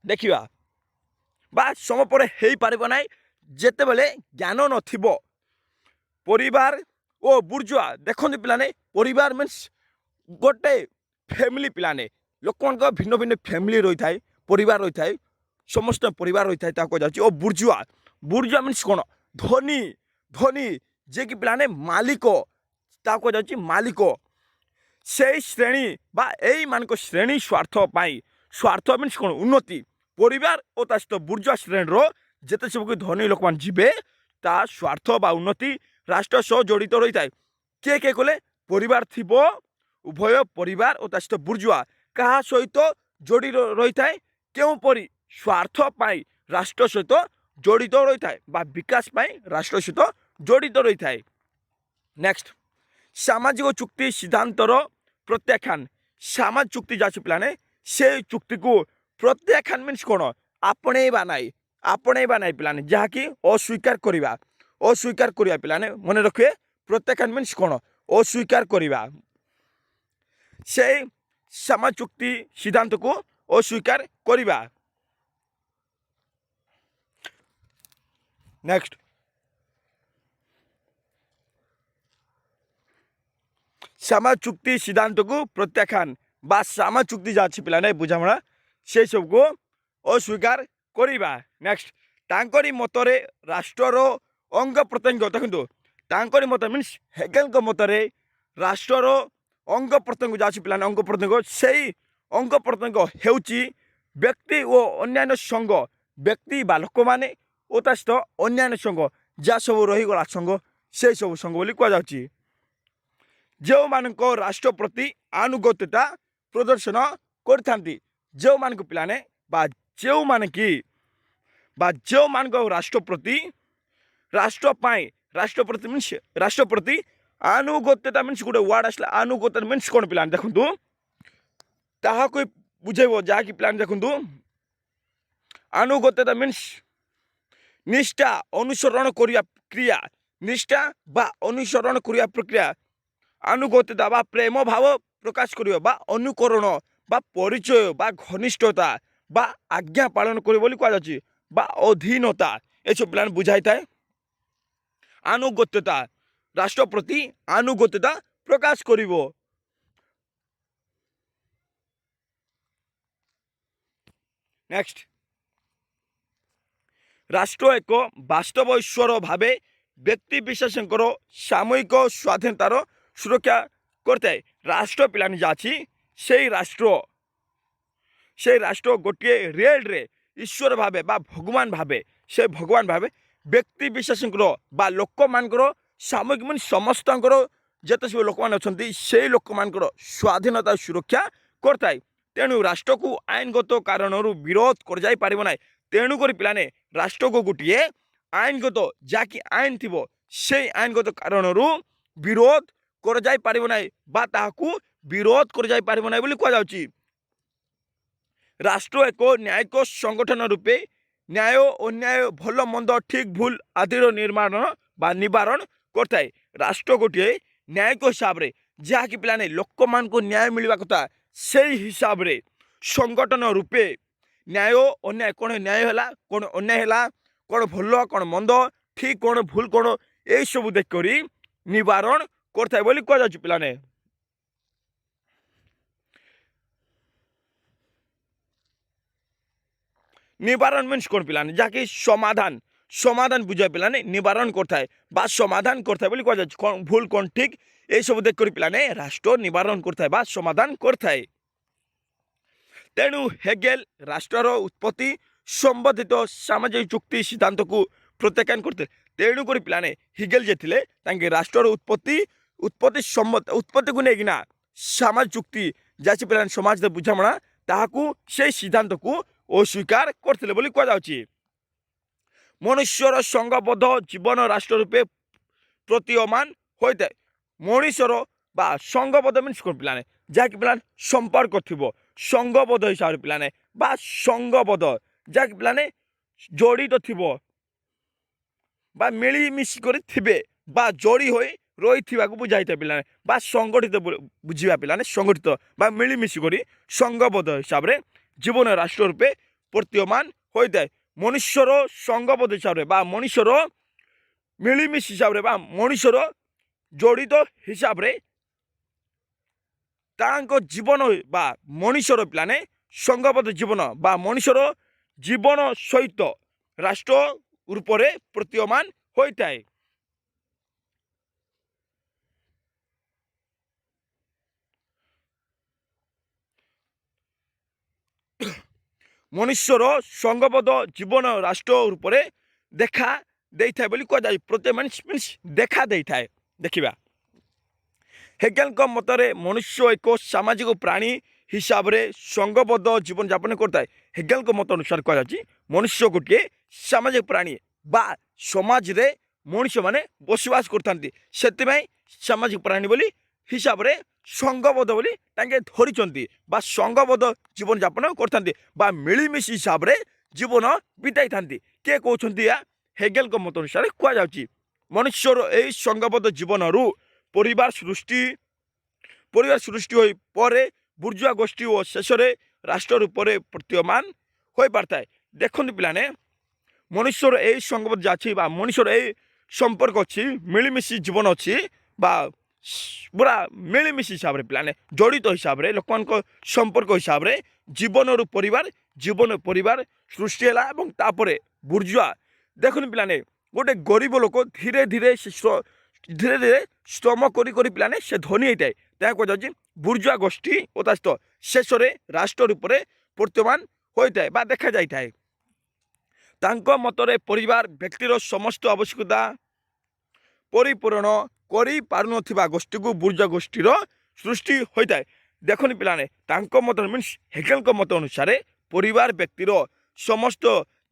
देखा बा समय पर हो पार ना जिते बले ज्ञान नथिबो परिवार ओ बुर्जुआ देखते पिलाने परिवार मीन्स गोटे फैमिली पिलाने लोक भिन्न भिन्न फैमिली रही थाए परिवार रही थाए समस्त परिवार रही थाए कहुच्छे ओ बुर्जुआ बुर्जुआ मीन्स कौन धनी धनी जे कि पिलाने मालिक कहुच्छे मालिक से श्रेणी बा यही मान श्रेणी स्वार्थ पाई स्वार्थ मीन्स कौन उन्नति ପରିବାର ଓ ତା ସହିତ ବୁର୍ଜୁଆ ଶ୍ରେଣୀର ଯେତେ ସବୁ ଧନୀ ଲୋକମାନେ ଯିବେ ତା ସ୍ୱାର୍ଥ ବା ଉନ୍ନତି ରାଷ୍ଟ୍ର ସହ ଜଡ଼ିତ ରହିଥାଏ। କିଏ କିଏ କଲେ ପରିବାର ଥିବ ଉଭୟ ପରିବାର ଓ ତା ସହିତ ବୁର୍ଜୁଆ କାହା ସହିତ ଯୋଡ଼ି ରହିଥାଏ କେଉଁପରି ସ୍ୱାର୍ଥ ପାଇଁ ରାଷ୍ଟ୍ର ସହିତ ଜଡ଼ିତ ରହିଥାଏ ବା ବିକାଶ ପାଇଁ ରାଷ୍ଟ୍ର ସହିତ ଜଡ଼ିତ ରହିଥାଏ। ନେକ୍ସଟ ସାମାଜିକ ଚୁକ୍ତି ସିଦ୍ଧାନ୍ତର ପ୍ରତ୍ୟାଖ୍ୟାନ। ସାମାଜିକ ଚୁକ୍ତି ଯାଉଛି ପିଲାମାନେ ସେ ଚୁକ୍ତିକୁ ପ୍ରତ୍ୟାଖ୍ୟାନ ମିନ୍ସ କ'ଣ ଆପଣେଇବା ନାହିଁ ପିଲାମାନେ ଯାହାକି ଅସ୍ୱୀକାର କରିବା ପିଲାମାନେ ମନେ ରଖିବେ ପ୍ରତ୍ୟାଖ୍ୟାନ ମିନ୍ସ କ'ଣ ଅସ୍ୱୀକାର କରିବା সেই সমাজ চুক্তি সিদ্ধান্তକୁ অস্বীকার କରିବା। নেক্সট সমাজ চুক্তি সিদ্ধান্তକୁ প্রত্যাখ্যান বা সমাজ চুক্তি যা ଅଛି ପିଲାମାନେ ବୁଝାମଣା সেই ସବୁକୁ ଅସ୍ୱୀକାର କରିବା। ନେକ୍ସଟ ତାଙ୍କରି ମତରେ ରାଷ୍ଟ୍ରର ଅଙ୍ଗ ପ୍ରତ୍ୟଙ୍ଗ ଦେଖନ୍ତୁ ତାଙ୍କରି ମତ ମିନ୍ସ ହେଗେଲଙ୍କ ମତରେ ରାଷ୍ଟ୍ରର ଅଙ୍ଗ ପ୍ରତ୍ୟଙ୍ଗ ଯା ଅଛି ପିଲାମାନେ ଅଙ୍ଗ ପ୍ରତ୍ୟଙ୍ଗ ସେଇ ଅଙ୍ଗ ପ୍ରତ୍ୟଙ୍ଗ ହେଉଛି ବ୍ୟକ୍ତି ଓ ଅନ୍ୟାନ୍ୟ ସଂଘ ବ୍ୟକ୍ତି ବା ଲୋକମାନେ ଓ ତା ସହିତ ଅନ୍ୟାନ୍ୟ ସଂଘ ଯାହା ସବୁ ରହିଗଲା ସଂଘ ସେଇ ସବୁ ସଂଘ ବୋଲି କୁହାଯାଉଛି। ଯେଉଁମାନଙ୍କ ରାଷ୍ଟ୍ର ପ୍ରତି ଆନୁଗତ୍ୟତା ପ୍ରଦର୍ଶନ କରିଥାନ୍ତି ଯେଉଁମାନଙ୍କୁ ପିଲାମାନେ ଯେଉଁମାନଙ୍କ ରାଷ୍ଟ୍ର ପ୍ରତି ମିନ୍ସ ରାଷ୍ଟ୍ର ପ୍ରତି ଆନୁଗତ୍ୟତା ମିନ୍ସ ଗୋଟେ ୱାର୍ଡ ଆସିଲା ଆନୁଗତ୍ୟତା ମିନ୍ସ କ'ଣ ପିଲାମାନେ ଦେଖନ୍ତୁ ତାହାକୁ ବୁଝେଇବ ଯାହାକି ପିଲାମାନେ ଦେଖନ୍ତୁ ଆନୁଗତ୍ୟତା ମିନ୍ସ ନିଷ୍ଠା ଅନୁସରଣ କରିବା କ୍ରିୟା ନିଷ୍ଠା ବା ଅନୁସରଣ କରିବା ପ୍ରକ୍ରିୟା ଆନୁଗତ୍ୟତା ବା ପ୍ରେମ ଭାବ ପ୍ରକାଶ କରିବା ବା ଅନୁକରଣ ବା ପରିଚୟ ବା ଘନିଷ୍ଠତା ବା ଆଜ୍ଞା ପାଳନ କରିବ ବୋଲି କୁହାଯାଉଛି ବା ଅଧୀନତା ଏସବୁ ପିଲାମାନେ ବୁଝାଇଥାଏ। ଆନୁଗତ୍ୟତା ରାଷ୍ଟ୍ର ପ୍ରତି ଆନୁଗତ୍ୟତା ପ୍ରକାଶ କରିବ। ନେକ୍ସଟ ରାଷ୍ଟ୍ର ଏକ ବାସ୍ତବ ଈଶ୍ୱର ଭାବେ ବ୍ୟକ୍ତି ବିଶେଷଙ୍କର ସାମୂହିକ ସ୍ୱାଧୀନତାର ସୁରକ୍ଷା କରିଥାଏ। ରାଷ୍ଟ୍ର ପିଲାମାନେ ଯା ଅଛି ସେଇ ରାଷ୍ଟ୍ର ଗୋଟିଏ ରିଏଲ୍ରେ ଈଶ୍ୱର ଭାବେ ବା ଭଗବାନ ଭାବେ ବ୍ୟକ୍ତି ବିଶେଷଙ୍କର ବା ଲୋକମାନଙ୍କର ସାମୂହିକ ମାନେ ସମସ୍ତଙ୍କର ଯେତେ ସବୁ ଲୋକମାନେ ଅଛନ୍ତି ସେଇ ଲୋକମାନଙ୍କର ସ୍ୱାଧୀନତା ସୁରକ୍ଷା କରିଥାଏ। ତେଣୁ ରାଷ୍ଟ୍ରକୁ ଆଇନଗତ କାରଣରୁ ବିରୋଧ କରାଯାଇପାରିବ ନାହିଁ। ତେଣୁକରି ପିଲାମାନେ ରାଷ୍ଟ୍ରକୁ ଗୋଟିଏ ଆଇନଗତ ଯାହାକି ଆଇନ ଥିବ ସେଇ ଆଇନଗତ କାରଣରୁ ବିରୋଧ କରାଯାଇପାରିବ ନାହିଁ ବା ତାହାକୁ ବିରୋଧ କରାଯାଇପାରିବ ନାହିଁ ବୋଲି କୁହାଯାଉଛି। ରାଷ୍ଟ୍ର ଏକ ନ୍ୟାୟିକ ସଂଗଠନ ରୂପେ ନ୍ୟାୟ ଅନ୍ୟାୟ ଭଲ ମନ୍ଦ ଠିକ୍ ଭୁଲ ଆଦିର ନିବାରଣ କରିଥାଏ। ରାଷ୍ଟ୍ର ଗୋଟିଏ ନ୍ୟାୟିକ ହିସାବରେ ଯାହାକି ପିଲାମାନେ ଲୋକମାନଙ୍କୁ ନ୍ୟାୟ ମିଳିବା କଥା ସେଇ ହିସାବରେ ସଂଗଠନ ରୂପେ ନ୍ୟାୟ ଅନ୍ୟାୟ କ'ଣ ନ୍ୟାୟ ହେଲା କ'ଣ ଅନ୍ୟାୟ ହେଲା କ'ଣ ଭଲ କ'ଣ ମନ୍ଦ ଠିକ୍ କ'ଣ ଭୁଲ କ'ଣ ଏଇସବୁ ଦେଖିକରି ନିବାରଣ କରିଥାଏ ବୋଲି କୁହାଯାଉଛି ପିଲାମାନେ। ନିବାରଣ ମିନ୍ସ କ'ଣ ପିଲାମାନେ ଯାହାକି ସମାଧାନ ବୁଝାଏ ପିଲାମାନେ ନିବାରଣ କରିଥାଏ ବା ସମାଧାନ କରିଥାଏ ବୋଲି କୁହାଯାଉଛି। କ'ଣ ଭୁଲ କ'ଣ ଠିକ୍ ଏଇସବୁ ଦେଖିକରି ପିଲାମାନେ ରାଷ୍ଟ୍ର ନିବାରଣ କରିଥାଏ ବା ସମାଧାନ କରିଥାଏ। ତେଣୁ ହେଗେଲ ରାଷ୍ଟ୍ରର ଉତ୍ପତ୍ତି ସମ୍ବନ୍ଧିତ ସାମାଜିକ ଚୁକ୍ତି ସିଦ୍ଧାନ୍ତକୁ ପ୍ରତ୍ୟାଖ୍ୟାନ କରିଥିଲେ। ତେଣୁକରି ପିଲାମାନେ ହେଗେଲ ଯେ ଥିଲେ ତାଙ୍କେ ରାଷ୍ଟ୍ରର ଉତ୍ପତ୍ତିକୁ ନେଇକିନା ସାମାଜିକ ଚୁକ୍ତି ଯାହା ପିଲାମାନେ ସମାଜରେ ବୁଝାମଣା ତାହାକୁ ସେଇ ସିଦ୍ଧାନ୍ତକୁ ଅସ୍ୱୀକାର କରିଥିଲେ ବୋଲି କୁହାଯାଉଛି। ମନୁଷ୍ୟର ସଂଘବଦ୍ଧ ଜୀବନ ରାଷ୍ଟ୍ର ରୂପେ ପ୍ରତୀୟମାନ ହୋଇଥାଏ। ମଣିଷର ବା ସଂଘବଦ୍ଧ ମିନ୍ସ କ'ଣ ପିଲାମାନେ ଯାହାକି ପିଲାମାନେ ସମ୍ପର୍କ ଥିବ ସଂଘବଦ୍ଧ ହିସାବରେ ପିଲାମାନେ ବା ସଂଘବଦ୍ଧ ଯାହାକି ପିଲାମାନେ ଜଡ଼ିତ ଥିବ ବା ମିଳିମିଶି କରି ଥିବେ ବା ଯୋଡ଼ି ହୋଇ ରହିଥିବାକୁ ବୁଝାଇଥାଏ ପିଲାମାନେ ବା ସଂଗଠିତ ବୁଝିବା ପିଲାମାନେ ସଂଗଠିତ ବା ମିଳିମିଶି କରି ସଂଘବଦ୍ଧ ହିସାବରେ ଜୀବନ ରାଷ୍ଟ୍ର ରୂପେ ପ୍ରତୀୟମାନ ହୋଇଥାଏ। ମନୁଷ୍ୟର ସଂଘବଦ୍ଧ ହିସାବରେ ବା ମଣିଷର ମିଳିମିଶି ହିସାବରେ ବା ମଣିଷର ଜଡ଼ିତ ହିସାବରେ ତାଙ୍କ ଜୀବନ ବା ମଣିଷର ପିଲାମାନେ ସଂଘବଦ୍ଧ ଜୀବନ ବା ମଣିଷର ଜୀବନ ସହିତ ରାଷ୍ଟ୍ର ରୂପରେ ପ୍ରତୀୟମାନ ହୋଇଥାଏ। ମନୁଷ୍ୟର ସଂଘବଦ୍ଧ ଜୀବନ ରାଷ୍ଟ୍ର ରୂପରେ ଦେଖା ଦେଇଥାଏ ବୋଲି କୁହାଯାଏ। ପ୍ରତ୍ୟେକ ମିନ୍ସ ଦେଖା ଦେଇଥାଏ। ଦେଖିବା ହେଗେଲଙ୍କ ମତରେ ମନୁଷ୍ୟ ଏକ ସାମାଜିକ ପ୍ରାଣୀ ହିସାବରେ ସଂଘବଦ୍ଧ ଜୀବନଯାପନ କରିଥାଏ। ହେଗେଲଙ୍କ ମତ ଅନୁସାରେ କୁହାଯାଉଛି ମନୁଷ୍ୟ ଗୋଟିଏ ସାମାଜିକ ପ୍ରାଣୀ ବା ସମାଜରେ ମଣିଷମାନେ ବସବାସ କରିଥାନ୍ତି। ସେଥିପାଇଁ ସାମାଜିକ ପ୍ରାଣୀ ବୋଲି ହିସାବରେ ସଂଘବଦ୍ଧ ବୋଲି ତାଙ୍କେ ଧରିଛନ୍ତି ବା ସଂଘବଦ୍ଧ ଜୀବନଯାପନ କରିଥାନ୍ତି ବା ମିଳିମିଶି ହିସାବରେ ଜୀବନ ବିତାଇଥାନ୍ତି। କିଏ କହୁଛନ୍ତି? ହେଗେଲଙ୍କ ମତ ଅନୁସାରେ କୁହାଯାଉଛି ମନୁଷ୍ୟର ଏହି ସଂଘବଦ୍ଧ ଜୀବନରୁ ପରିବାର ସୃଷ୍ଟି ହୋଇ ପରେ ବୁର୍ଜୁଆ ଗୋଷ୍ଠୀ ଓ ଶେଷରେ ରାଷ୍ଟ୍ର ରୂପରେ ପ୍ରତୀୟମାନ ହୋଇପାରିଥାଏ। ଦେଖନ୍ତୁ ପିଲାମାନେ ମନୁଷ୍ୟର ଏହି ସଂଘବଦ୍ଧ ଅଛି ବା ମଣିଷର ଏହି ସମ୍ପର୍କ ଅଛି, ମିଳିମିଶି ଜୀବନ ଅଛି ବା ପୁରା ମିଳିମିଶି ହିସାବରେ ପିଲାମାନେ ଜଡ଼ିତ ହିସାବରେ ଲୋକମାନଙ୍କ ସମ୍ପର୍କ ହିସାବରେ ଜୀବନରୁ ପରିବାର ସୃଷ୍ଟି ହେଲା ଏବଂ ତାପରେ ବୁର୍ଜୁଆ। ଦେଖନ୍ତୁ ପିଲାମାନେ ଗୋଟେ ଗରିବ ଲୋକ ଧୀରେ ଧୀରେ ଶ୍ରମ କରି ପିଲାମାନେ ସେ ଧନୀ ହେଇଥାଏ। ତାହା କୁହାଯାଉଛି ବୁର୍ଜୁଆ ଗୋଷ୍ଠୀ ଓ ତା ସହିତ ଶେଷରେ ରାଷ୍ଟ୍ର ରୂପରେ ବର୍ତ୍ତମାନ ହୋଇଥାଏ ବା ଦେଖାଯାଇଥାଏ। ତାଙ୍କ ମତରେ ପରିବାର ବ୍ୟକ୍ତିର ସମସ୍ତ ଆବଶ୍ୟକତା ପରିପୂରଣ କରିପାରୁନଥିବା ଗୋଷ୍ଠୀକୁ ବୁର୍ଜୁଆ ଗୋଷ୍ଠୀର ସୃଷ୍ଟି ହୋଇଥାଏ। ଦେଖନ୍ତୁ ପିଲାମାନେ ତାଙ୍କ ମତ ମିନ୍ସ ହେଗେଲଙ୍କ ମତ ଅନୁସାରେ ପରିବାର ବ୍ୟକ୍ତିର ସମସ୍ତ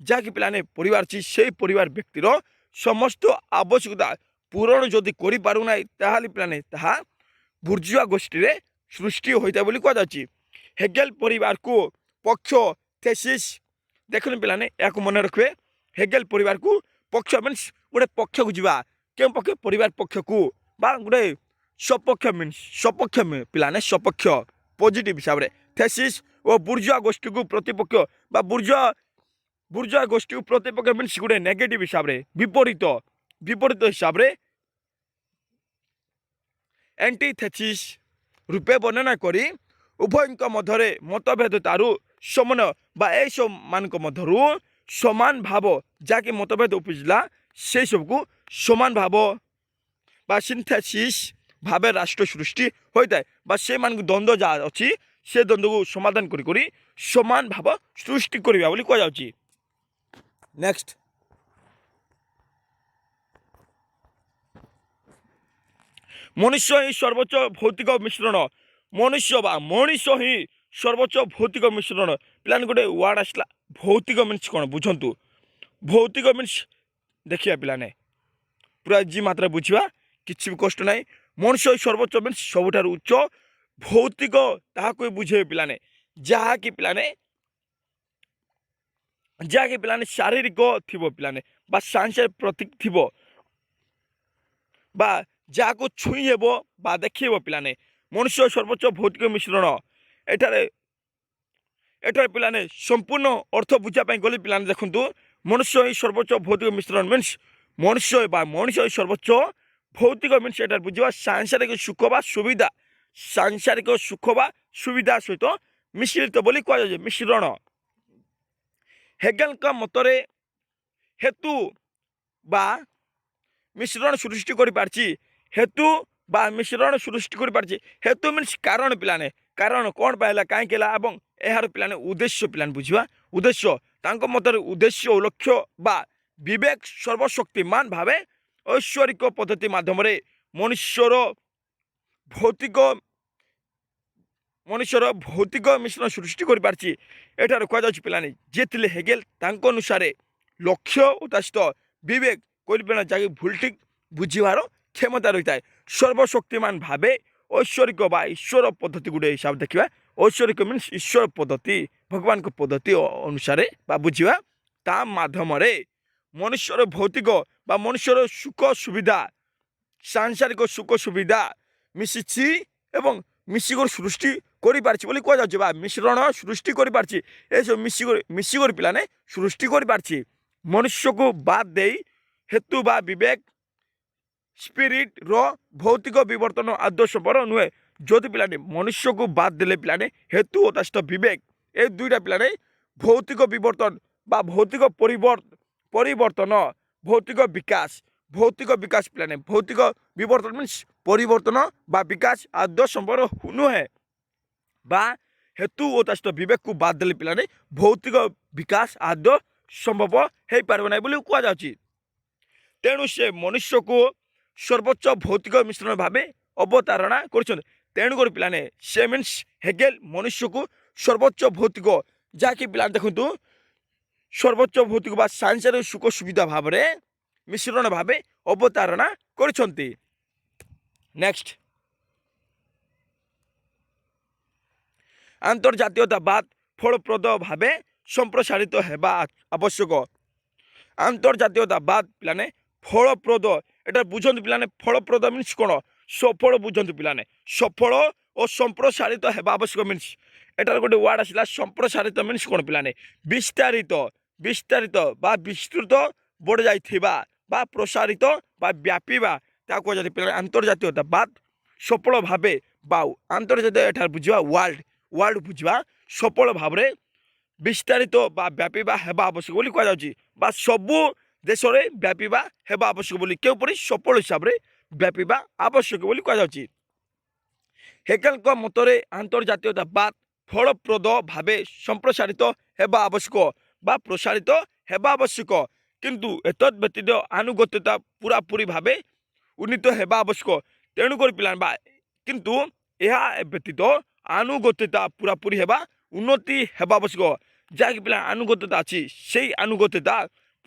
ଯାହାକି ପିଲାମାନେ ପରିବାର ଅଛି ସେଇ ପରିବାର ବ୍ୟକ୍ତିର ସମସ୍ତ ଆବଶ୍ୟକତା ପୂରଣ ଯଦି କରିପାରୁନାହିଁ ତାହେଲେ ପିଲାମାନେ ତାହା ବୁର୍ଜୁଆ ଗୋଷ୍ଠୀରେ ସୃଷ୍ଟି ହୋଇଥାଏ ବୋଲି କୁହାଯାଉଛି। ହେଗେଲ ପରିବାରକୁ ପକ୍ଷ ଥେସିସ୍। ଦେଖନ୍ତୁ ପିଲାମାନେ ଏହାକୁ ମନେ ରଖିବେ ହେଗେଲ ପରିବାରକୁ ପକ୍ଷ ମିନ୍ସ ଗୋଟେ ପକ୍ଷକୁ ଯିବା। କେଉଁ ପକ୍ଷ? ପରିବାର ପକ୍ଷକୁ ବା ଗୋଟେ ସପକ୍ଷ ପିଲାମାନେ ସପକ୍ଷ ପଜିଟିଭ ହିସାବରେ ଥେସିସ୍ ଓ ବୁର୍ଜୁଆ ଗୋଷ୍ଠୀକୁ ପ୍ରତିପକ୍ଷ ବା ବୁର୍ଜୁଆ ଗୋଷ୍ଠୀକୁ ପ୍ରତିପକ୍ଷ ମିନ୍ସ ଗୋଟେ ନେଗେଟିଭ ହିସାବରେ ବିପରୀତ ହିସାବରେ ଆଣ୍ଟିଥେସିସ୍ ରୂପେ ବର୍ଣ୍ଣନା କରି ଉଭୟଙ୍କ ମଧ୍ୟରେ ମତଭେଦତାରୁ ସମନ୍ୱୟ ବା ଏସବୁମାନଙ୍କ ମଧ୍ୟରୁ ସମାନ ଭାବ ଯାହାକି ମତଭେଦ ଉପୁଜିଲା ସେସବୁକୁ ସମାନ ଭାବ ବା ସିନ୍ଥେସିସ୍ ଭାବେ ରାଷ୍ଟ୍ର ସୃଷ୍ଟି ହୋଇଥାଏ ବା ସେମାନଙ୍କୁ ଦ୍ୱନ୍ଦ୍ୱ ଯାହା ଅଛି ସେ ଦ୍ୱନ୍ଦ୍ୱକୁ ସମାଧାନ କରି ସମାନ ଭାବ ସୃଷ୍ଟି କରିବା ବୋଲି କୁହାଯାଉଛି। ନେକ୍ସଟ ମନୁଷ୍ୟ ହିଁ ସର୍ବୋଚ୍ଚ ଭୌତିକ ମିଶ୍ରଣ। ମଣିଷ ହିଁ ସର୍ବୋଚ୍ଚ ଭୌତିକ ମିଶ୍ରଣ। ପିଲାମାନେ ଗୋଟେ ୱାର୍ଡ଼ ଆସିଲା ଭୌତିକ ମିନ୍ସ କ'ଣ ବୁଝନ୍ତୁ। ଭୌତିକ ମିନ୍ସ ଦେଖିବା ପିଲାମାନେ ପୁରା ଜି ମାତ୍ରା ବୁଝିବା କିଛି ବି କଷ୍ଟ ନାହିଁ। ମଣିଷ ହିଁ ସର୍ବୋଚ୍ଚ ମିନ୍ସ ସବୁଠାରୁ ଉଚ୍ଚ ଭୌତିକ ତାହାକୁ ବୁଝେଇବେ ପିଲାମାନେ ଯାହାକି ପିଲାମାନେ ଶାରୀରିକ ଥିବ ପିଲାମାନେ ବା ସାଂସାରିକ ପ୍ରତୀକ ଥିବ ବା ଯାହାକୁ ଛୁଇଁ ହେବ ବା ଦେଖେଇବ ପିଲାମାନେ ମନୁଷ୍ୟ ସର୍ବୋଚ୍ଚ ଭୌତିକ ମିଶ୍ରଣ। ଏଠାରେ ପିଲାମାନେ ସମ୍ପୂର୍ଣ୍ଣ ଅର୍ଥ ବୁଝିବା ପାଇଁ ଗଲେ ପିଲାମାନେ ଦେଖନ୍ତୁ ମନୁଷ୍ୟ ହିଁ ସର୍ବୋଚ୍ଚ ଭୌତିକ ମିଶ୍ରଣ ମିନ୍ସ ମଣିଷ ହିଁ ସର୍ବୋଚ୍ଚ ଭୌତିକ ମିନ୍ସ ଏଠାରେ ବୁଝିବା ସାଂସାରିକ ସୁଖ ବା ସୁବିଧା ସହିତ ମିଶ୍ରିତ ବୋଲି କୁହାଯାଉଛି ମିଶ୍ରଣ। ହେଗେଲଙ୍କ ମତରେ ହେତୁ ବା ମିଶ୍ରଣ ସୃଷ୍ଟି କରିପାରିଛି। ହେତୁ ମିନ୍ସ କାରଣ ପିଲାମାନେ କାରଣ କ'ଣ ପାଇଁ ହେଲା କାହିଁକି ହେଲା ଏବଂ ଏହାର ପିଲାମାନେ ଉଦ୍ଦେଶ୍ୟ ପିଲାମାନେ ବୁଝିବା ଉଦ୍ଦେଶ୍ୟ। ତାଙ୍କ ମତରେ ଉଦ୍ଦେଶ୍ୟ ଓ ଲକ୍ଷ୍ୟ ବା ବିବେକ ସର୍ବଶକ୍ତିମାନ ଭାବେ ଐଶ୍ୱରିକ ପଦ୍ଧତି ମାଧ୍ୟମରେ ମନୁଷ୍ୟର ଭୌତିକ ମିଶ୍ରଣ ସୃଷ୍ଟି କରିପାରିଛି। ଏଠାରେ କୁହାଯାଉଛି ପିଲାମାନେ ଯିଏ ଥିଲେ ହେଗେଲ ତାଙ୍କ ଅନୁସାରେ ଲକ୍ଷ୍ୟ ଓ ତା ସହିତ ବିବେକ କହିଲେ ଯାହାକି ଭୁଲ ଠିକ୍ ବୁଝିବାର କ୍ଷମତା ରହିଥାଏ। ସର୍ବଶକ୍ତିମାନ ଭାବେ ଐଶ୍ୱରିକ ବା ଈଶ୍ୱର ପଦ୍ଧତି ଗୋଟେ ହିସାବ ଦେଖିବା। ଐଶ୍ୱରିକ ମିନ୍ସ ଈଶ୍ୱର ପଦ୍ଧତି ଭଗବାନଙ୍କ ପଦ୍ଧତି ଅନୁସାରେ ବା ବୁଝିବା ତା ମାଧ୍ୟମରେ ମନୁଷ୍ୟର ଭୌତିକ ବା ମନୁଷ୍ୟର ସୁଖ ସୁବିଧା ସାଂସାରିକ ସୁଖ ସୁବିଧା ମିଶିଛି ଏବଂ ମିଶିକରି ସୃଷ୍ଟି କରିପାରିଛି ବୋଲି କୁହାଯାଉଛି ବା ମିଶ୍ରଣ ସୃଷ୍ଟି କରିପାରିଛି। ଏସବୁ ମିଶିକରି ପିଲାମାନେ ସୃଷ୍ଟି କରିପାରିଛି। ମନୁଷ୍ୟକୁ ବାଦ ଦେଇ ହେତୁ ବା ବିବେକ ସ୍ପିରିଟ୍ର ଭୌତିକ ବିବର୍ତ୍ତନ ଆଦୌ ସମ୍ଭବ ନୁହେଁ। ଯଦି ପିଲାମାନେ ମନୁଷ୍ୟକୁ ବାଦ ଦେଲେ ପିଲାମାନେ ହେତୁ ଓ ତା ସହିତ ବିବେକ ଏ ଦୁଇଟା ପିଲାମାନେ ଭୌତିକ ବିବର୍ତ୍ତନ ବା ଭୌତିକ ପରିବର୍ତ୍ତନ ଭୌତିକ ବିକାଶ ପିଲାମାନେ ଭୌତିକ ବିବର୍ତ୍ତନ ମିନ୍ସ ପରିବର୍ତ୍ତନ ବା ବିକାଶ ଆଦୌ ସମ୍ଭବ ନୁହେଁ ବା ହେତୁ ଓ ତା ସହିତ ବିବେକକୁ ବାଦ ଦେଲେ ପିଲାମାନେ ଭୌତିକ ବିକାଶ ଆଦୌ ସମ୍ଭବ ହେଇପାରିବ ନାହିଁ ବୋଲି କୁହାଯାଉଛି। ତେଣୁ ସେ ମନୁଷ୍ୟକୁ ସର୍ବୋଚ୍ଚ ଭୌତିକ ମିଶ୍ରଣ ଭାବେ ଅବତାରଣା କରିଛନ୍ତି। ତେଣୁକରି ପିଲାମାନେ ସେ ମିନ୍ସ ହେଗେଲ ମନୁଷ୍ୟକୁ ସର୍ବୋଚ୍ଚ ଭୌତିକ, ଯାହାକି ପିଲା ଦେଖନ୍ତୁ ସର୍ବୋଚ୍ଚ ଭୌତିକ ବା ସାଇନ୍ସର ସୁଖ ସୁବିଧା ଭାବରେ ମିଶ୍ରଣ ଭାବେ ଅବତାରଣା କରିଛନ୍ତି। ନେକ୍ସଟ, ଆନ୍ତର୍ଜାତୀୟତାବାଦ ଫଳପ୍ରଦ ଭାବେ ସମ୍ପ୍ରସାରିତ ହେବା ଆବଶ୍ୟକ। ଆନ୍ତର୍ଜାତୀୟତାବାଦ ପିଲାମାନେ ଫଳପ୍ରଦ, এটা ବୁଝନ୍ତୁ ପିଲାମାନେ, ଫଳପ୍ରଦ ମିନ୍ସ କ'ଣ? ସଫଳ ବୁଝନ୍ତୁ ପିଲାମାନେ। ସଫଳ ଓ ସମ୍ପ୍ରସାରିତ ହେବା ଆବଶ୍ୟକ ମିନ୍ସ, ଏଟାର ଗୋଟେ ୱାର୍ଡ ଆସିଲା ସମ୍ପ୍ରସାରିତ ମିନ୍ସ କ'ଣ ପିଲାମାନେ? ବିସ୍ତାରିତ, ବିସ୍ତାରିତ ବା ବିସ୍ତୃତ ବଢ଼ାଯାଇଥିବା ବା ପ୍ରସାରିତ ବା ବ୍ୟାପିବା, ତାକୁ କୁହାଯାଏ ପିଲାମାନେ ଆନ୍ତର୍ଜାତୀୟତାବାଦ। ସଫଳ ଭାବେ ବା ଆନ୍ତର୍ଜାତୀୟ ଏଠାରେ ବୁଝିବା ୱାର୍ଲଡ ବୁଝିବା, ସଫଳ ଭାବରେ ବିସ୍ତାରିତ ବା ବ୍ୟାପିବା ହେବା ଆବଶ୍ୟକ ବୋଲି କୁହାଯାଉଛି। ବା ସବୁ ଦେଶରେ ବ୍ୟାପିବା ହେବା ଆବଶ୍ୟକ ବୋଲି, କେଉଁପରି? ସଫଳ ହିସାବରେ ବ୍ୟାପିବା ଆବଶ୍ୟକ ବୋଲି କୁହାଯାଉଛି। ହେଗେଲଙ୍କ ମତରେ ଆନ୍ତର୍ଜାତୀୟତାବାଦ ଫଳପ୍ରଦ ଭାବେ ସମ୍ପ୍ରସାରିତ ହେବା ଆବଶ୍ୟକ ବା ପ୍ରସାରିତ ହେବା ଆବଶ୍ୟକ, କିନ୍ତୁ ଏତଦ୍ ବ୍ୟତୀତ ଆନୁଗତ୍ୟତା ପୁରାପୁରି ଭାବେ ଉନ୍ନୀତ ହେବା ଆବଶ୍ୟକ। ତେଣୁକରି ପିଲାମାନେ ବା କିନ୍ତୁ ଏହା ବ୍ୟତୀତ ଆନୁଗତ୍ୟତା ପୁରାପୁରି ହେବା ଉନ୍ନତି ହେବା ଆବଶ୍ୟକ। ଯାହାକି ପିଲା ଆନୁଗତ୍ୟତା ଅଛି, ସେଇ ଆନୁଗତ୍ୟତା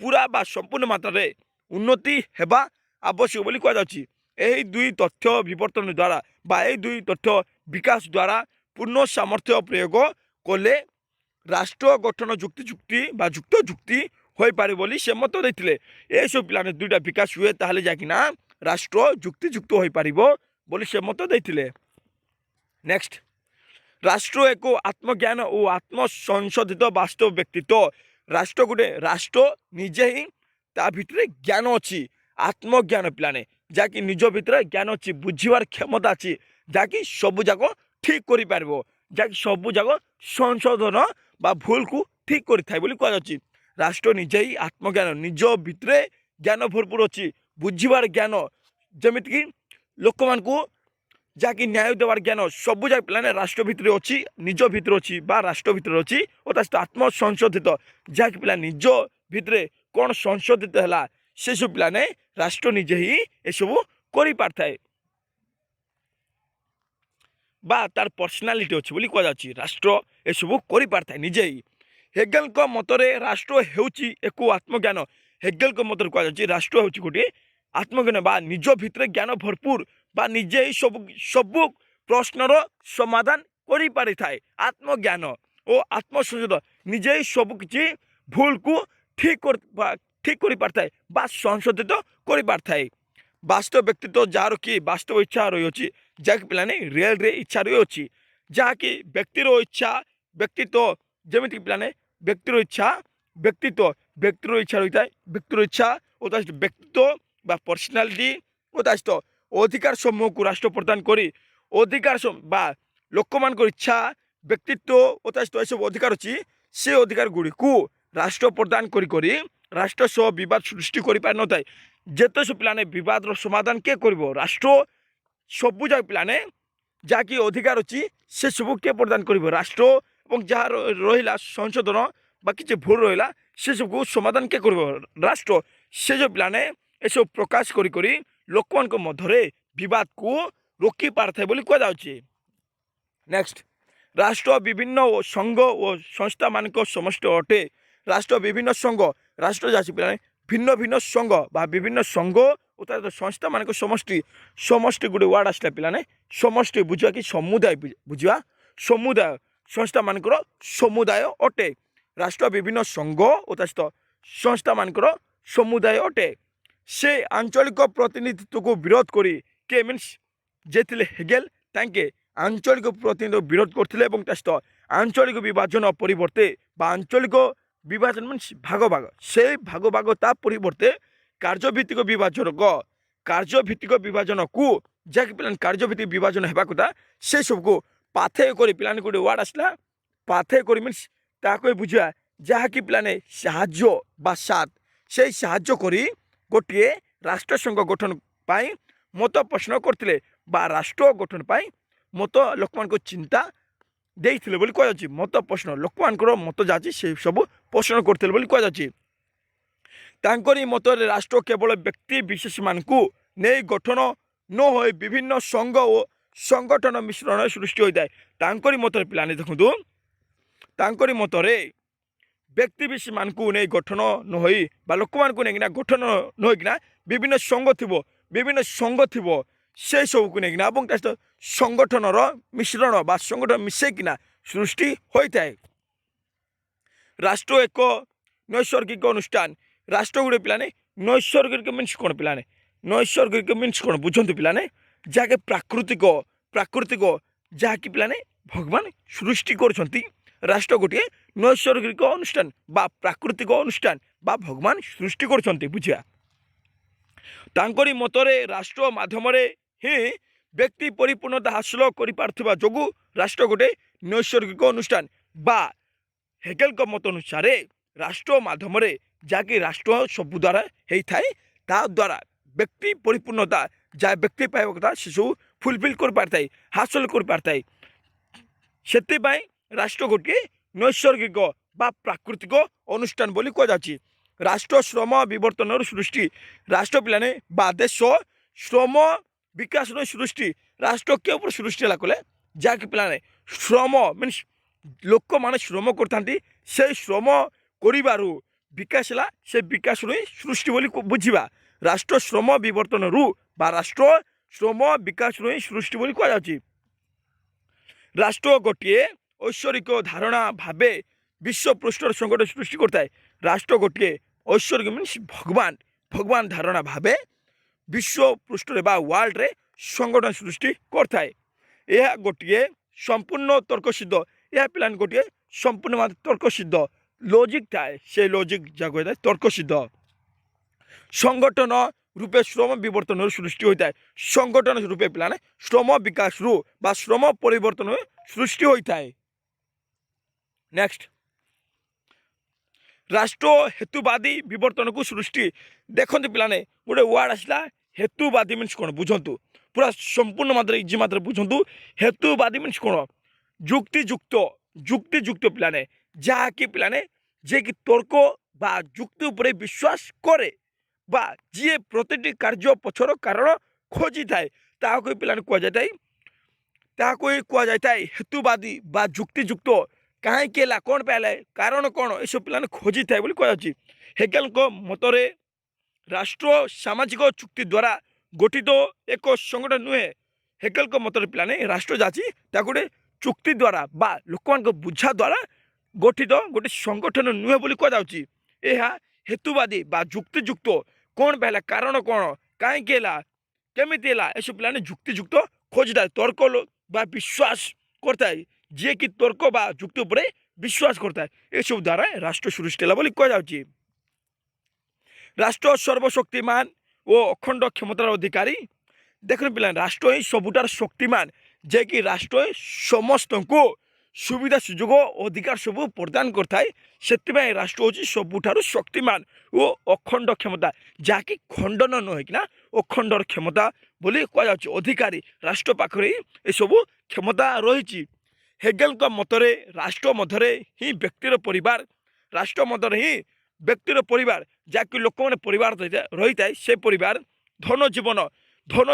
ପୁରା ବା ସମ୍ପୂର୍ଣ୍ଣ ମାତ୍ରାରେ ଉନ୍ନତି ହେବା ଆବଶ୍ୟକ ବୋଲି କୁହାଯାଉଛି। ଏହି ଦୁଇ ତଥ୍ୟ ବିବର୍ତ୍ତନ ଦ୍ୱାରା ବା ଏହି ଦୁଇ ତଥ୍ୟ ବିକାଶ ଦ୍ୱାରା ପୂର୍ଣ୍ଣ ସାମର୍ଥ୍ୟ ପ୍ରୟୋଗ କଲେ ରାଷ୍ଟ୍ର ଗଠନ ଯୁକ୍ତି ବା ଯୁକ୍ତ ଯୁକ୍ତି ହୋଇପାରିବ ବୋଲି ସେ ମତ ଦେଇଥିଲେ। ଏସବୁ ପିଲାମାନେ ଦୁଇଟା ବିକାଶ ହୁଏ ତାହେଲେ ଯାଇକିନା ରାଷ୍ଟ୍ର ଯୁକ୍ତିଯୁକ୍ତ ହୋଇପାରିବ ବୋଲି ସେ ମତ ଦେଇଥିଲେ। ନେକ୍ସଟ, ରାଷ୍ଟ୍ର ଏକ ଆତ୍ମଜ୍ଞାନ ଓ ଆତ୍ମସଂଶୋଧିତ ବାସ୍ତବ ବ୍ୟକ୍ତିତ୍ୱ। ରାଷ୍ଟ୍ର ଗୋଟେ, ରାଷ୍ଟ୍ର ନିଜେ ହିଁ ତା ଭିତରେ ଜ୍ଞାନ ଅଛି, ଆତ୍ମଜ୍ଞାନ ପିଲାମାନେ, ଯାହାକି ନିଜ ଭିତରେ ଜ୍ଞାନ ଅଛି, ବୁଝିବାର କ୍ଷମତା ଅଛି, ଯାହାକି ସବୁଯାକ ଠିକ୍ କରିପାରିବ, ଯାହାକି ସବୁଯାକ ସଂଶୋଧନ ବା ଭୁଲକୁ ଠିକ୍ କରିଥାଏ ବୋଲି କୁହାଯାଉଛି। ରାଷ୍ଟ୍ର ନିଜେ ହିଁ ଆତ୍ମଜ୍ଞାନ, ନିଜ ଭିତରେ ଜ୍ଞାନ ଭରପୁର ଅଛି, ବୁଝିବାର ଜ୍ଞାନ, ଯେମିତିକି ଲୋକମାନଙ୍କୁ ଯାହାକି ନ୍ୟାୟ ଦେବାର ଜ୍ଞାନ, ସବୁଯାକ ପିଲାମାନେ ରାଷ୍ଟ୍ର ଭିତରେ ଅଛି, ନିଜ ଭିତରେ ଅଛି ବା ରାଷ୍ଟ୍ର ଭିତରେ ଅଛି। ଓ ତା ସହିତ ଆତ୍ମସଂଶୋଧିତ, ଯାହାକି ପିଲା ନିଜ ଭିତରେ କ'ଣ ସଂଶୋଧିତ ହେଲା, ସେସବୁ ପିଲାମାନେ ରାଷ୍ଟ୍ର ନିଜେ ହିଁ ଏସବୁ କରିପାରିଥାଏ ବା ତାର ପର୍ସନାଲିଟି ଅଛି ବୋଲି କୁହାଯାଉଛି। ରାଷ୍ଟ୍ର ଏସବୁ କରିପାରିଥାଏ ନିଜେ ହିଁ। ହେଗେଲଙ୍କ ମତରେ ରାଷ୍ଟ୍ର ହେଉଛି ଏକ ଆତ୍ମଜ୍ଞାନ। ହେଗେଲଙ୍କ ମତରେ କୁହାଯାଉଛି ରାଷ୍ଟ୍ର ହେଉଛି ଗୋଟିଏ ଆତ୍ମଜ୍ଞାନ ବା ନିଜ ଭିତରେ ଜ୍ଞାନ ଭରପୁର ବା ନିଜେ ହିଁ ସବୁ ପ୍ରଶ୍ନର ସମାଧାନ କରିପାରିଥାଏ। ଆତ୍ମଜ୍ଞାନ ଓ ଆତ୍ମସଂଯୋଗ, ନିଜେ ହିଁ ସବୁକିଛି ଭୁଲକୁ ଠିକ୍ କରିପାରିଥାଏ ବା ସଂଶୋଧିତ କରିପାରିଥାଏ। ବାସ୍ତବ ବ୍ୟକ୍ତିତ୍ୱ, ଯାହାର କି ବାସ୍ତବ ଇଚ୍ଛା ରହିଅଛି, ଯାହାକି ପିଲାମାନେ ରିଏଲ୍ରେ ଇଚ୍ଛା ରହିଅଛି, ଯାହାକି ବ୍ୟକ୍ତିର ଇଚ୍ଛା ବ୍ୟକ୍ତିତ୍ୱ, ଯେମିତିକି ପିଲାମାନେ ବ୍ୟକ୍ତିର ଇଚ୍ଛା ରହିଥାଏ, ବ୍ୟକ୍ତିର ଇଚ୍ଛା ଓ ତା ସହିତ ବ୍ୟକ୍ତିତ୍ୱ ବା ପର୍ସନାଲିଟି ଓ ତା ସହିତ ଅଧିକାର ସମୂହକୁ ରାଷ୍ଟ୍ର ପ୍ରଦାନ କରି, ଅଧିକାର ବା ଲୋକମାନଙ୍କର ଇଚ୍ଛା ବ୍ୟକ୍ତିତ୍ୱ ଓ ତା ସହିତ ଏସବୁ ଅଧିକାର ଅଛି, ସେ ଅଧିକାର ଗୁଡ଼ିକୁ ରାଷ୍ଟ୍ର ପ୍ରଦାନ କରି ରାଷ୍ଟ୍ର ସହ ବିବାଦ ସୃଷ୍ଟି କରିପାରିନଥାଏ। ଯେତେ ସବୁ ପିଲାମାନେ ବିବାଦର ସମାଧାନ କିଏ କରିବ? ରାଷ୍ଟ୍ର। ସବୁଯାକ ପିଲାମାନେ ଯାହାକି ଅଧିକାର ଅଛି ସେସବୁ କିଏ ପ୍ରଦାନ କରିବ? ରାଷ୍ଟ୍ର। ଏବଂ ଯାହା ରହିଲା ସଂଶୋଧନ ବା କିଛି ଭୁଲ ରହିଲା ସେସବୁକୁ ସମାଧାନ କିଏ କରିବ? ରାଷ୍ଟ୍ର। ସେ ଯେଉଁ ପିଲାମାନେ ଏସବୁ ପ୍ରକାଶ କରି ଲୋକମାନଙ୍କ ମଧ୍ୟରେ ବିବାଦକୁ ରୋକି ପାରିଥାଏ ବୋଲି କୁହାଯାଉଛି। ନେକ୍ସଟ, ରାଷ୍ଟ୍ର ବିଭିନ୍ନ ସଂଘ ଓ ସଂସ୍ଥାମାନଙ୍କ ସମଷ୍ଟି ଅଟେ। ରାଷ୍ଟ୍ର ବିଭିନ୍ନ ସଂଘ, ରାଷ୍ଟ୍ର ଯାଉଛି ପିଲାମାନେ ଭିନ୍ନ ଭିନ୍ନ ସଂଘ ବା ବିଭିନ୍ନ ସଂଘ ଓ ତା ସଂସ୍ଥାମାନଙ୍କ ସମଷ୍ଟି ଗୋଟେ ୱାର୍ଡ ଆସିଲା ପିଲାମାନେ, ସମଷ୍ଟି ବୁଝିବା କି ସମୁଦାୟ ବୁଝିବା, ସମୁଦାୟ ସଂସ୍ଥାମାନଙ୍କର ସମୁଦାୟ ଅଟେ। ରାଷ୍ଟ୍ର ବିଭିନ୍ନ ସଂଘ ଓ ତା ସହିତ ସଂସ୍ଥାମାନଙ୍କର ସମୁଦାୟ ଅଟେ। ସେ ଆଞ୍ଚଳିକ ପ୍ରତିନିଧିତ୍ୱକୁ ବିରୋଧ କରି, କିଏ ମିନ୍ସ ଯେ ଥିଲେ ହେଗେଲ, ତାଙ୍କେ ଆଞ୍ଚଳିକ ପ୍ରତିନିଧିତ୍ୱ ବିରୋଧ କରିଥିଲେ ଏବଂ ତା ସହିତ ଆଞ୍ଚଳିକ ବିଭାଜନ ପରିବର୍ତ୍ତେ ବା ଆଞ୍ଚଳିକ ବିଭାଜନ ମିନ୍ସ ଭାଗ, ସେଇ ଭାଗ ତା ପରିବର୍ତ୍ତେ କାର୍ଯ୍ୟଭିତ୍ତିକ ବିଭାଜନକୁ, ଯାହାକି ପିଲାମାନେ କାର୍ଯ୍ୟଭିତ୍ତିକ ବିଭାଜନ ହେବା କଥା, ସେସବୁକୁ ପାଥେୟ କରି, ପିଲାମାନେ ଗୋଟେ ୱାର୍ଡ ଆସିଲା ପାଥେୟ କରି ମିନ୍ସ ତାହାକୁ ବୁଝିବା, ଯାହାକି ପିଲାମାନେ ସାହାଯ୍ୟ ବା ସାଥ, ସେଇ ସାହାଯ୍ୟ କରି ଗୋଟିଏ ରାଷ୍ଟ୍ରସଂଘ ଗଠନ ପାଇଁ ମତ ପ୍ରଶ୍ନ କରିଥିଲେ ବା ରାଷ୍ଟ୍ର ଗଠନ ପାଇଁ ମତ ଲୋକମାନଙ୍କ ଚିନ୍ତା ଦେଇଥିଲେ ବୋଲି କୁହାଯାଉଛି। ମତ ପୋଷଣ ଲୋକମାନଙ୍କର ମତ ଯାଉଛି ସେ ସବୁ ପୋଷଣ କରିଥିଲେ ବୋଲି କୁହାଯାଉଛି। ତାଙ୍କରି ମତରେ ରାଷ୍ଟ୍ର କେବଳ ବ୍ୟକ୍ତି ବିଶେଷମାନଙ୍କୁ ନେଇ ଗଠନ ନ ହୋଇ ବିଭିନ୍ନ ସଂଘ ଓ ସଂଗଠନ ମିଶ୍ରଣ ସୃଷ୍ଟି ହୋଇଥାଏ। ତାଙ୍କରି ମତରେ ପିଲାମାନେ ଦେଖନ୍ତୁ, ତାଙ୍କରି ମତରେ ବ୍ୟକ୍ତି ବିଶେଷମାନଙ୍କୁ ନେଇ ଗଠନ ନ ହୋଇ ବା ଲୋକମାନଙ୍କୁ ନେଇକିନା ଗଠନ ନ ହୋଇକିନା ବିଭିନ୍ନ ସଂଘ ଥିବ ସେ ସବୁକୁ ନେଇକିନା ଏବଂ ତା ସହିତ ସଂଗଠନର ମିଶ୍ରଣ ବା ସଂଗଠନ ମିଶେଇକିନା ସୃଷ୍ଟି ହୋଇଥାଏ। ରାଷ୍ଟ୍ର ଏକ ନୈସର୍ଗିକ ଅନୁଷ୍ଠାନ। ରାଷ୍ଟ୍ର ଗୋଟେ ପିଲାମାନେ ନୈସର୍ଗିକ ମିନ୍ସ କ'ଣ ପିଲାମାନେ? ନୈସର୍ଗିକ ମିନ୍ସ କ'ଣ ବୁଝନ୍ତୁ ପିଲାମାନେ? ଯାହାକି ପ୍ରାକୃତିକ ଯାହାକି ପିଲାମାନେ ଭଗବାନ ସୃଷ୍ଟି କରୁଛନ୍ତି। ରାଷ୍ଟ୍ର ଗୋଟିଏ ନୈସର୍ଗିକ ଅନୁଷ୍ଠାନ ବା ପ୍ରାକୃତିକ ଅନୁଷ୍ଠାନ ବା ଭଗବାନ ସୃଷ୍ଟି କରୁଛନ୍ତି ବୁଝିବା। ତାଙ୍କରି ମତରେ ରାଷ୍ଟ୍ର ମାଧ୍ୟମରେ ହିଁ ବ୍ୟକ୍ତି ପରିପୂର୍ଣ୍ଣତା ହାସଲ କରିପାରୁଥିବା ଯୋଗୁଁ ରାଷ୍ଟ୍ର ଗୋଟେ ନୈସର୍ଗିକ ଅନୁଷ୍ଠାନ ବା ହେଗେଲଙ୍କ ମତ ଅନୁସାରେ ରାଷ୍ଟ୍ର ମାଧ୍ୟମରେ ଯାହାକି ରାଷ୍ଟ୍ର ସବୁ ଦ୍ୱାରା ହେଇଥାଏ, ତା ଦ୍ୱାରା ବ୍ୟକ୍ତି ପରିପୂର୍ଣ୍ଣତା ଯାହା ବ୍ୟକ୍ତି ପାଇବା କଥା ସେସବୁ ଫୁଲଫିଲ୍ କରିପାରିଥାଏ, ହାସଲ କରିପାରିଥାଏ। ସେଥିପାଇଁ ରାଷ୍ଟ୍ର ଗୋଟିଏ ନୈସର୍ଗିକ ବା ପ୍ରାକୃତିକ ଅନୁଷ୍ଠାନ ବୋଲି କୁହାଯାଉଛି। ରାଷ୍ଟ୍ର ଶ୍ରମ ବିବର୍ତ୍ତନର ସୃଷ୍ଟି। ରାଷ୍ଟ୍ର ପିଲାମାନେ ବା ଦେଶ ଶ୍ରମ ବିକାଶର ସୃଷ୍ଟି। ରାଷ୍ଟ୍ର କେଉଁ ଉପରେ ସୃଷ୍ଟି ହେଲା କଲେ, ଯାହାକି ପିଲାମାନେ ଶ୍ରମ ମିନ୍ସ ଲୋକମାନେ ଶ୍ରମ କରିଥାନ୍ତି, ସେଇ ଶ୍ରମ କରିବାରୁ ବିକାଶ ହେଲା, ସେ ବିକାଶରୁ ହିଁ ସୃଷ୍ଟି ବୋଲି ବୁଝିବା। ରାଷ୍ଟ୍ର ଶ୍ରମ ବିବର୍ତ୍ତନରୁ ବା ରାଷ୍ଟ୍ର ଶ୍ରମ ବିକାଶରୁ ହିଁ ସୃଷ୍ଟି ବୋଲି କୁହାଯାଉଛି। ରାଷ୍ଟ୍ର ଗୋଟିଏ ଐଶ୍ୱରିକ ଧାରଣା ଭାବେ ବିଶ୍ୱ ପୃଷ୍ଠର ସଂକଟ ସୃଷ୍ଟି କରିଥାଏ। ରାଷ୍ଟ୍ର ଗୋଟିଏ ଐଶ୍ୱରିକ ମିନ୍ସ ଭଗବାନ ଧାରଣା ଭାବେ ବିଶ୍ୱ ପୃଷ୍ଠରେ ବା ୱାର୍ଲଡରେ ସଂଗଠନ ସୃଷ୍ଟି କରିଥାଏ। ଏହା ଗୋଟିଏ ସମ୍ପୂର୍ଣ୍ଣ ତର୍କସିଦ୍ଧ, ଏହା ପିଲାମାନେ ଗୋଟିଏ ସମ୍ପୂର୍ଣ୍ଣ ତର୍କସିଦ୍ଧ ଲଜିକ୍ ଥାଏ, ସେ ଲଜିକ୍ ଯାହାକୁ ହୋଇଥାଏ ତର୍କସିଦ୍ଧ। ସଂଗଠନ ରୂପେ ଶ୍ରମ ବିବର୍ତ୍ତନରୁ ସୃଷ୍ଟି ହୋଇଥାଏ। ସଂଗଠନ ରୂପେ ପିଲାମାନେ ଶ୍ରମ ବିକାଶରୁ ବା ଶ୍ରମ ପରିବର୍ତ୍ତନ ସୃଷ୍ଟି ହୋଇଥାଏ। ନେକ୍ସଟ, ରାଷ୍ଟ୍ର ହେତୁବାଦୀ ବିବର୍ତ୍ତନକୁ ସୃଷ୍ଟି। ଦେଖନ୍ତୁ ପିଲାମାନେ ଗୋଟେ ୱାର୍ଡ ଆସିଲା ହେତୁବାଦୀ ମିନ୍ସ କ'ଣ ବୁଝନ୍ତୁ, ପୁରା ସମ୍ପୂର୍ଣ୍ଣ ମାତ୍ରାରେ ଇଜି ମାତ୍ରାରେ ବୁଝନ୍ତୁ। ହେତୁବାଦୀ ମିନ୍ସ କ'ଣ? ଯୁକ୍ତିଯୁକ୍ତ ପିଲାମାନେ, ଯାହାକି ପିଲାମାନେ ଯିଏକି ତର୍କ ବା ଯୁକ୍ତି ଉପରେ ବିଶ୍ୱାସ କରେ ବା ଯିଏ ପ୍ରତିଟି କାର୍ଯ୍ୟ ପଛର କାରଣ ଖୋଜିଥାଏ, ତାହାକୁ ପିଲାମାନେ କୁହାଯାଇଥାଏ ହେତୁବାଦୀ ବା ଯୁକ୍ତିଯୁକ୍ତ। କାହିଁକି ହେଲା, କ'ଣ ପାଇଁ ହେଲା, କାରଣ କ'ଣ, ଏସବୁ ପିଲାମାନେ ଖୋଜିଥାଏ ବୋଲି କୁହାଯାଉଛି। ହେଗେଲଙ୍କ ମତରେ ରାଷ୍ଟ୍ର ସାମାଜିକ ଚୁକ୍ତି ଦ୍ୱାରା ଗଠିତ ଏକ ସଂଗଠନ ନୁହେଁ। ହେଗେଲଙ୍କ ମତରେ ପିଲାମାନେ ରାଷ୍ଟ୍ର ଯାଉଛି ତାକୁ ଗୋଟେ ଚୁକ୍ତି ଦ୍ୱାରା ବା ଲୋକମାନଙ୍କ ବୁଝା ଦ୍ୱାରା ଗଠିତ ଗୋଟେ ସଂଗଠନ ନୁହେଁ ବୋଲି କୁହାଯାଉଛି। ଏହା ହେତୁବାଦୀ ବା ଯୁକ୍ତିଯୁକ୍ତ। କ'ଣ ପାଇଁ ହେଲା, କାରଣ କ'ଣ, କାହିଁକି ହେଲା, କେମିତି ହେଲା, ଏସବୁ ପିଲାମାନେ ଯୁକ୍ତିଯୁକ୍ତ ଖୋଜିଥାଏ, ତର୍କ ବା ବିଶ୍ୱାସ କରିଥାଏ। ଯିଏକି ତର୍କ ବା ଯୁକ୍ତି ଉପରେ ବିଶ୍ୱାସ କରିଥାଏ, ଏସବୁ ଦ୍ୱାରା ରାଷ୍ଟ୍ର ସୃଷ୍ଟି ହେଲା ବୋଲି କୁହାଯାଉଛି। ରାଷ୍ଟ୍ର ସର୍ବଶକ୍ତିମାନ ଓ ଅଖଣ୍ଡ କ୍ଷମତାର ଅଧିକାରୀ। ଦେଖନ୍ତୁ ପିଲାମାନେ ରାଷ୍ଟ୍ର ହିଁ ସବୁଠାରୁ ଶକ୍ତିମାନ, ଯିଏକି ରାଷ୍ଟ୍ର ହିଁ ସମସ୍ତଙ୍କୁ ସୁବିଧା ସୁଯୋଗ ଅଧିକାର ସବୁ ପ୍ରଦାନ କରିଥାଏ। ସେଥିପାଇଁ ରାଷ୍ଟ୍ର ହେଉଛି ସବୁଠାରୁ ଶକ୍ତିମାନ ଓ ଅଖଣ୍ଡ କ୍ଷମତା, ଯାହାକି ଖଣ୍ଡନ ନ ହୋଇକିନା ଅଖଣ୍ଡର କ୍ଷମତା ବୋଲି କୁହାଯାଉଛି। ଅଧିକାରୀ ରାଷ୍ଟ୍ର ପାଖରେ ହିଁ ଏସବୁ କ୍ଷମତା ରହିଛି। ହେଗେଲଙ୍କ ମତରେ ରାଷ୍ଟ୍ର ମଧ୍ୟରେ ହିଁ ବ୍ୟକ୍ତିର ପରିବାର, ରାଷ୍ଟ୍ର ମଧ୍ୟରେ ହିଁ ବ୍ୟକ୍ତିର ପରିବାର, ଯାହାକି ଲୋକମାନେ ପରିବାର ରହିଥାଏ, ସେ ପରିବାର ଧନ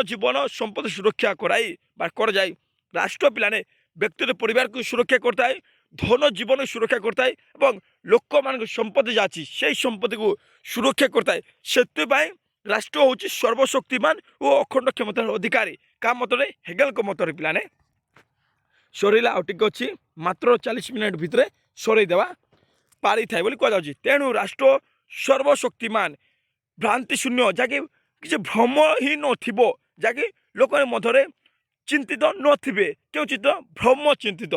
ଜୀବନ ସମ୍ପଦ ସୁରକ୍ଷା କରାଯାଏ। ରାଷ୍ଟ୍ର ପିଲାମାନେ ବ୍ୟକ୍ତିର ପରିବାରକୁ ସୁରକ୍ଷା କରିଥାଏ, ଧନ ଜୀବନ ସୁରକ୍ଷା କରିଥାଏ ଏବଂ ଲୋକମାନଙ୍କ ସମ୍ପତ୍ତି ଯାଉଛି ସେଇ ସମ୍ପତ୍ତିକୁ ସୁରକ୍ଷା କରିଥାଏ। ସେଥିପାଇଁ ରାଷ୍ଟ୍ର ହେଉଛି ସର୍ବଶକ୍ତିମାନ ଓ ଅଖଣ୍ଡ କ୍ଷମତାର ଅଧିକାରୀ। କାହା ମତରେ? ହେଗେଲଙ୍କ ମତରେ ପିଲାମାନେ। ସରିଲା, ଆଉ ଟିକେ ଅଛି, ମାତ୍ର 40 ମିନିଟ୍ ଭିତରେ ସରେଇଦେବା ପାରିଥାଏ ବୋଲି କୁହାଯାଉଛି। ତେଣୁ ରାଷ୍ଟ୍ର ସର୍ବଶକ୍ତିମାନ, ଭ୍ରାନ୍ତି ଶୂନ୍ୟ, ଯାହାକି କିଛି ଭ୍ରମ ହିଁ ନଥିବ, ଯାହାକି ଲୋକଙ୍କ ମଧ୍ୟରେ ଚିନ୍ତିତ ନଥିବେ। କେଉଁ ଚିନ୍ତିତ? ଭ୍ରମ ଚିନ୍ତିତ,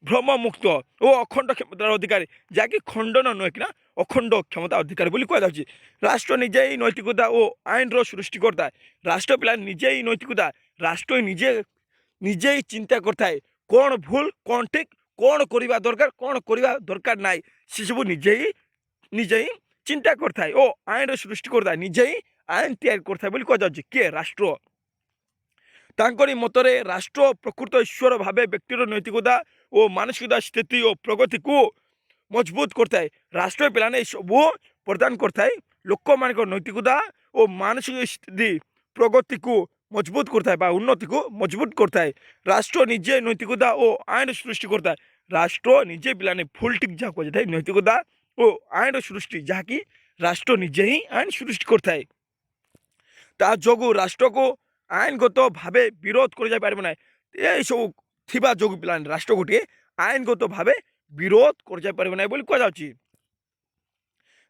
ଭ୍ରମମୁକ୍ତ ଓ ଅଖଣ୍ଡ କ୍ଷମତାର ଅଧିକାରୀ, ଯାହାକି ଖଣ୍ଡନ ନୁହେଁ କିନା ଅଖଣ୍ଡ କ୍ଷମତା ଅଧିକାରୀ ବୋଲି କୁହାଯାଉଛି। ରାଷ୍ଟ୍ର ନିଜେ ହିଁ ନୈତିକତା ଓ ଆଇନର ସୃଷ୍ଟି କରିଥାଏ। ରାଷ୍ଟ୍ର ପିଲା ନିଜେ ହିଁ ନୈତିକତା, ରାଷ୍ଟ୍ର ନିଜେ ହିଁ ଚିନ୍ତା କରିଥାଏ, କ'ଣ ଭୁଲ କ'ଣ ଠିକ, କ'ଣ କରିବା ଦରକାର କ'ଣ କରିବା ଦରକାର ନାହିଁ, ସେସବୁ ନିଜେ ହିଁ ଚିନ୍ତା କରିଥାଏ ଓ ଆଇନର ସୃଷ୍ଟି କରିଥାଏ, ନିଜେ ହିଁ ଆଇନ ତିଆରି କରିଥାଏ ବୋଲି କୁହାଯାଉଛି। କିଏ? ରାଷ୍ଟ୍ର। ତାଙ୍କରି ମତରେ ରାଷ୍ଟ୍ର ପ୍ରକୃତ ଈଶ୍ୱର ଭାବେ ବ୍ୟକ୍ତିର ନୈତିକତା ଓ ମାନସିକତା ସ୍ଥିତି ଓ ପ୍ରଗତିକୁ ମଜବୁତ କରିଥାଏ। ରାଷ୍ଟ୍ର ପିଲାମାନେ ଏସବୁ ପ୍ରଦାନ କରିଥାଏ। ଲୋକମାନଙ୍କର ନୈତିକତା ଓ ମାନସିକ ସ୍ଥିତି ପ୍ରଗତିକୁ ମଜବୁତ କରିଥାଏ ବା ଉନ୍ନତିକୁ ମଜବୁତ କରିଥାଏ। ରାଷ୍ଟ୍ର ନିଜେ ନୈତିକତା ଓ ଆଇନ ସୃଷ୍ଟି କରିଥାଏ। ରାଷ୍ଟ୍ର ନିଜେ ପିଲାମାନେ ଫୁଲ୍ ଠିକ୍ ଯାହା କୁହାଯାଇଥାଏ ନୈତିକତା ଓ ଆଇନ ସୃଷ୍ଟି, ଯାହାକି ରାଷ୍ଟ୍ର ନିଜେ ହିଁ ଆଇନ ସୃଷ୍ଟି କରିଥାଏ। ତା ଯୋଗୁଁ ରାଷ୍ଟ୍ରକୁ ଆଇନଗତ ଭାବେ ବିରୋଧ କରାଯାଇପାରିବ ନାହିଁ। ଏସବୁ ଥିବା ଯୋଗୁଁ ପିଲାମାନେ ରାଷ୍ଟ୍ର ଗୋଟିଏ ଆଇନଗତ ଭାବେ ବିରୋଧ କରାଯାଇପାରିବ ନାହିଁ ବୋଲି କୁହାଯାଉଛି।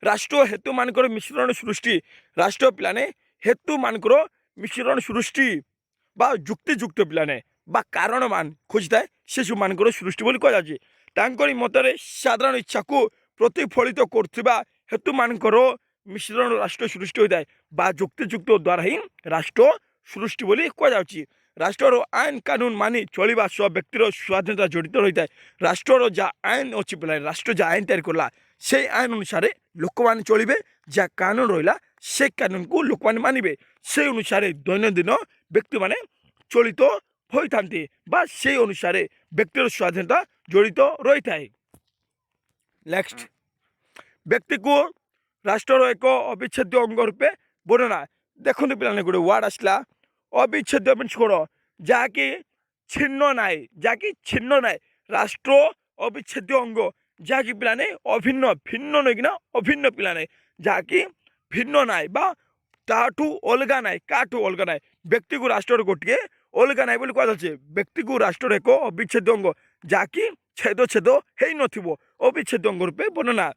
ରାଷ୍ଟ୍ର ହେତୁମାନଙ୍କର ମିଶ୍ରଣ ସୃଷ୍ଟି। ରାଷ୍ଟ୍ର ପିଲାମାନେ ହେତୁମାନଙ୍କର ମିଶ୍ରଣ ସୃଷ୍ଟି ବା ଯୁକ୍ତିଯୁକ୍ତ ପିଲାମାନେ ବା କାରଣମାନ ଖୋଜିଥାଏ, ସେସବୁମାନଙ୍କର ସୃଷ୍ଟି ବୋଲି କୁହାଯାଉଛି। ତାଙ୍କରି ମତରେ ସାଧାରଣ ଇଚ୍ଛାକୁ ପ୍ରତିଫଳିତ କରୁଥିବା ହେତୁମାନଙ୍କର ମିଶ୍ରଣ ରାଷ୍ଟ୍ର ସୃଷ୍ଟି ହୋଇଥାଏ ବା ଯୁକ୍ତିଯୁକ୍ତ ଦ୍ୱାରା ହିଁ ରାଷ୍ଟ୍ର ସୃଷ୍ଟି ବୋଲି କୁହାଯାଉଛି। ରାଷ୍ଟ୍ରର ଆଇନ କାନୁନ ମାନି ଚଳିବା ସହ ବ୍ୟକ୍ତିର ସ୍ୱାଧୀନତା ଜଡ଼ିତ ରହିଥାଏ। ରାଷ୍ଟ୍ରର ଯାହା ଆଇନ ଅଛି ପିଲାମାନେ, ରାଷ୍ଟ୍ର ଯାହା ଆଇନ ତିଆରି କଲା ସେଇ ଆଇନ ଅନୁସାରେ ଲୋକମାନେ ଚଳିବେ। ଯାହା କାନୁନ ରହିଲା ସେ କାନୁନକୁ ଲୋକମାନେ ମାନିବେ। ସେଇ ଅନୁସାରେ ଦୈନନ୍ଦିନ ବ୍ୟକ୍ତିମାନେ ଚଳିତ ହୋଇଥାନ୍ତି ବା ସେଇ ଅନୁସାରେ ବ୍ୟକ୍ତିର ସ୍ୱାଧୀନତା ଜଡ଼ିତ ରହିଥାଏ। ନେକ୍ସଟ, ବ୍ୟକ୍ତିକୁ ରାଷ୍ଟ୍ରର ଏକ ଅବିଚ୍ଛେଦ୍ୟ ଅଙ୍ଗ ରୂପେ ବର୍ଣ୍ଣନା। ଦେଖନ୍ତୁ ପିଲାମାନେ ଗୋଟେ ୱାର୍ଡ଼ ଆସିଲା ଅବିଚ୍ଛେଦ୍ୟ ମିନ୍ସ କ'ଣ? ଯାହାକି ଛିନ୍ନ ନାହିଁ, ଯାହାକି ଛିନ୍ନ ନାହିଁ। ରାଷ୍ଟ୍ର ଅବିଚ୍ଛେଦ୍ୟ ଅଙ୍ଗ, ଯାହାକି ପିଲାମାନେ ଅଭିନ୍ନ, ଭିନ୍ନ ନେଇକିନା ଅଭିନ୍ନ ପିଲାମାନେ, ଯାହାକି ଭିନ୍ନ ନାହିଁ ବା ତାହାଠୁ ଅଲଗା ନାହିଁ, କାହାଠୁ ଅଲଗା ନାହିଁ। ବ୍ୟକ୍ତିକୁ ରାଷ୍ଟ୍ରର ଗୋଟିଏ ଅଲଗା ନାହିଁ ବୋଲି କୁହାଯାଉଛି। ବ୍ୟକ୍ତିକୁ ରାଷ୍ଟ୍ରର ଏକ ଅବିଚ୍ଛେଦ୍ୟ ଅଙ୍ଗ, ଯାହାକି ଛେଦ ଛେଦ ହେଇନଥିବ, ଅବିଚ୍ଛେଦ୍ୟ ଅଙ୍ଗ ରୂପେ ବର୍ଣ୍ଣନା।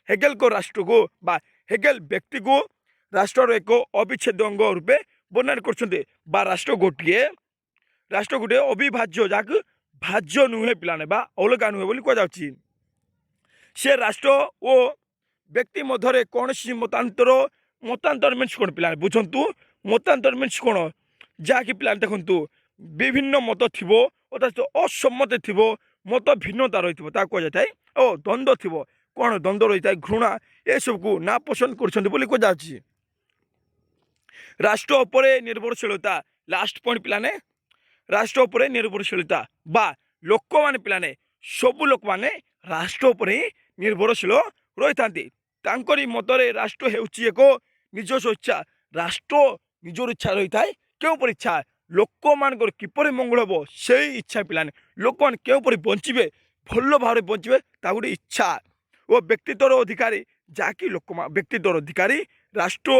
ହେଗେଲଙ୍କ ରାଷ୍ଟ୍ରକୁ ବା ହେଗେଲ ବ୍ୟକ୍ତିକୁ ରାଷ୍ଟ୍ରର ଏକ ଅବିଚ୍ଛେଦ୍ୟ ଅଙ୍ଗ ରୂପେ ବର୍ଣ୍ଣନା କରୁଛନ୍ତି ବା ରାଷ୍ଟ୍ର ଗୋଟିଏ ଅବିଭାଜ୍ୟ, ଯାହାକୁ ଭାଜ୍ୟ ନୁହେଁ ପିଲାମାନେ ବା ଅଲଗା ନୁହେଁ ବୋଲି କୁହାଯାଉଛି। ସେ ରାଷ୍ଟ୍ର ଓ ବ୍ୟକ୍ତି ମଧ୍ୟରେ କୌଣସି ମତାନ୍ତର ମିନ୍ସ କ'ଣ ପିଲାମାନେ ବୁଝନ୍ତୁ। ମତାନ୍ତର ମିନ୍ସ କ'ଣ? ଯାହାକି ପିଲାମାନେ ଦେଖନ୍ତୁ ବିଭିନ୍ନ ମତ ଥିବ ଅର୍ଥାତ୍ ଅସମ୍ମତି ଥିବ, ମତ ଭିନ୍ନତା ରହିଥିବ, ତାହା କୁହାଯାଇଥାଏ। ଓ ଦ୍ୱନ୍ଦ୍ୱ ଥିବ, କ'ଣ ଦ୍ୱନ୍ଦ୍ୱ ରହିଥାଏ, ଘୃଣା, ଏସବୁକୁ ନା ପସନ୍ଦ କରୁଛନ୍ତି ବୋଲି କୁହାଯାଉଛି। ରାଷ୍ଟ୍ର ଉପରେ ନିର୍ଭରଶୀଳତା। ଲାଷ୍ଟ ପଏଣ୍ଟ ପିଲାମାନେ, ରାଷ୍ଟ୍ର ଉପରେ ନିର୍ଭରଶୀଳତା ବା ଲୋକମାନେ ପିଲାମାନେ ସବୁ ଲୋକମାନେ ରାଷ୍ଟ୍ର ଉପରେ ହିଁ ନିର୍ଭରଶୀଳ ରହିଥାନ୍ତି। ତାଙ୍କରି ମତରେ ରାଷ୍ଟ୍ର ହେଉଛି ଏକ ନିଜସ୍ୱ ଇଚ୍ଛା। ରାଷ୍ଟ୍ର ନିଜର ଇଚ୍ଛା ରହିଥାଏ। କେଉଁପରି ଇଚ୍ଛା? ଲୋକମାନଙ୍କର କିପରି ମଙ୍ଗଳ ହେବ ସେଇ ଇଚ୍ଛା ପିଲାମାନେ। ଲୋକମାନେ କେଉଁପରି ବଞ୍ଚିବେ, ଭଲ ଭାବରେ ବଞ୍ଚିବେ, ତା ଗୋଟେ ଇଚ୍ଛା। ଓ ବ୍ୟକ୍ତିତ୍ୱର ଅଧିକାରୀ, ଯାହାକି ବ୍ୟକ୍ତିତ୍ୱର ଅଧିକାରୀ ରାଷ୍ଟ୍ର।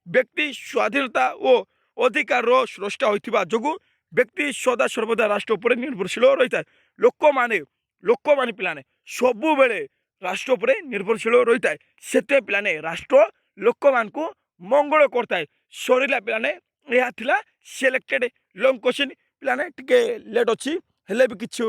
ବ୍ୟକ୍ତି ସ୍ୱାଧୀନତା ଓ ଅଧିକାରର ସ୍ରଷ୍ଟା ହୋଇଥିବା ଯୋଗୁଁ ବ୍ୟକ୍ତି ସଦା ସର୍ବଦା ରାଷ୍ଟ୍ର ଉପରେ ନିର୍ଭରଶୀଳ ରହିଥାଏ। ଲୋକମାନେ ପିଲାମାନେ ସବୁବେଳେ ରାଷ୍ଟ୍ର ଉପରେ ନିର୍ଭରଶୀଳ ରହିଥାଏ। ସେଥିପାଇଁ ପିଲାମାନେ ରାଷ୍ଟ୍ର ଲୋକମାନଙ୍କୁ ମଙ୍ଗଳ କରିଥାଏ। ସରିଲା ପିଲାମାନେ, ଏହା ଥିଲା ସିଲେକ୍ଟେଡ୍ ଲଙ୍ଗ କ୍ୱେଶ୍ଚିନ୍। ପିଲାମାନେ ଟିକେ ଲେଟ୍ ଅଛି, ହେଲେ ବି କିଛି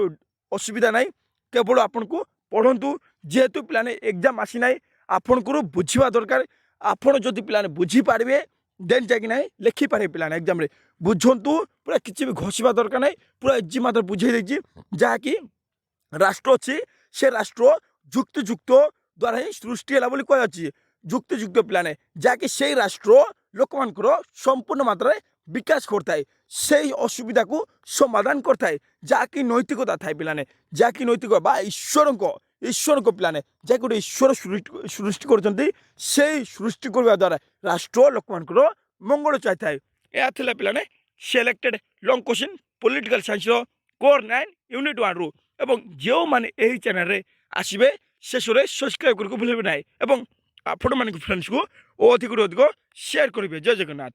ଅସୁବିଧା ନାହିଁ। କେବଳ ଆପଣଙ୍କୁ ପଢ଼ନ୍ତୁ, ଯେହେତୁ ପିଲାମାନେ ଏକ୍ଜାମ୍ ଆସିନାହିଁ, ଆପଣଙ୍କର ବୁଝିବା ଦରକାର। ଆପଣ ଯଦି ପିଲାମାନେ ବୁଝିପାରିବେ ଦେନ୍ ଯାଇକି ନାହିଁ ଲେଖିପାରିବେ। ପିଲାମାନେ ଏକ୍ଜାମ୍ରେ ବୁଝନ୍ତୁ, ପୁରା କିଛି ବି ଘୋଷିବା ଦରକାର ନାହିଁ। ପୁରା ଇଜି ମାତ୍ର ବୁଝେଇ ଦେଇଛି। ଯାହାକି ରାଷ୍ଟ୍ର ଅଛି, ସେ ରାଷ୍ଟ୍ର ଯୁକ୍ତିଯୁକ୍ତ ଦ୍ୱାରା ହିଁ ସୃଷ୍ଟି ହେଲା ବୋଲି କୁହାଯାଉଛି। ଯୁକ୍ତିଯୁକ୍ତ ପିଲାମାନେ, ଯାହାକି ସେଇ ରାଷ୍ଟ୍ର ଲୋକମାନଙ୍କର ସମ୍ପୂର୍ଣ୍ଣ ମାତ୍ରାରେ ବିକାଶ କରିଥାଏ, ସେଇ ଅସୁବିଧାକୁ ସମାଧାନ କରିଥାଏ। ଯାହାକି ନୈତିକତା ଥାଏ ପିଲାମାନେ, ଯାହାକି ନୈତିକ ବା ଈଶ୍ୱରଙ୍କ ପିଲାମାନେ, ଯାହାକି ଗୋଟେ ଈଶ୍ୱର ସୃଷ୍ଟି କରୁଛନ୍ତି, ସେଇ ସୃଷ୍ଟି କରିବା ଦ୍ୱାରା ରାଷ୍ଟ୍ର ଲୋକମାନଙ୍କର ମଙ୍ଗଳ ଚାହିଥାଏ। ଏହା ଥିଲା ପିଲାମାନେ ସିଲେକ୍ଟେଡ୍ ଲଙ୍ଗ କ୍ୱେଶ୍ଚିନ୍ ପଲିଟିକାଲ ସାଇନ୍ସର କୋର୍ 9 ୟୁନିଟ୍ 1ରୁ। ଏବଂ ଯେଉଁମାନେ ଏହି ଚ୍ୟାନେଲରେ ଆସିବେ ଶେଷରେ ସବସ୍କ୍ରାଇବ୍ କରିବାକୁ ଭୁଲିବେ ନାହିଁ ଏବଂ ଆପଣମାନଙ୍କ ଫ୍ରେଣ୍ଡସ୍କୁ ଅଧିକରୁ ଅଧିକ ସେୟାର କରିବେ। ଜୟ ଜଗନ୍ନାଥ।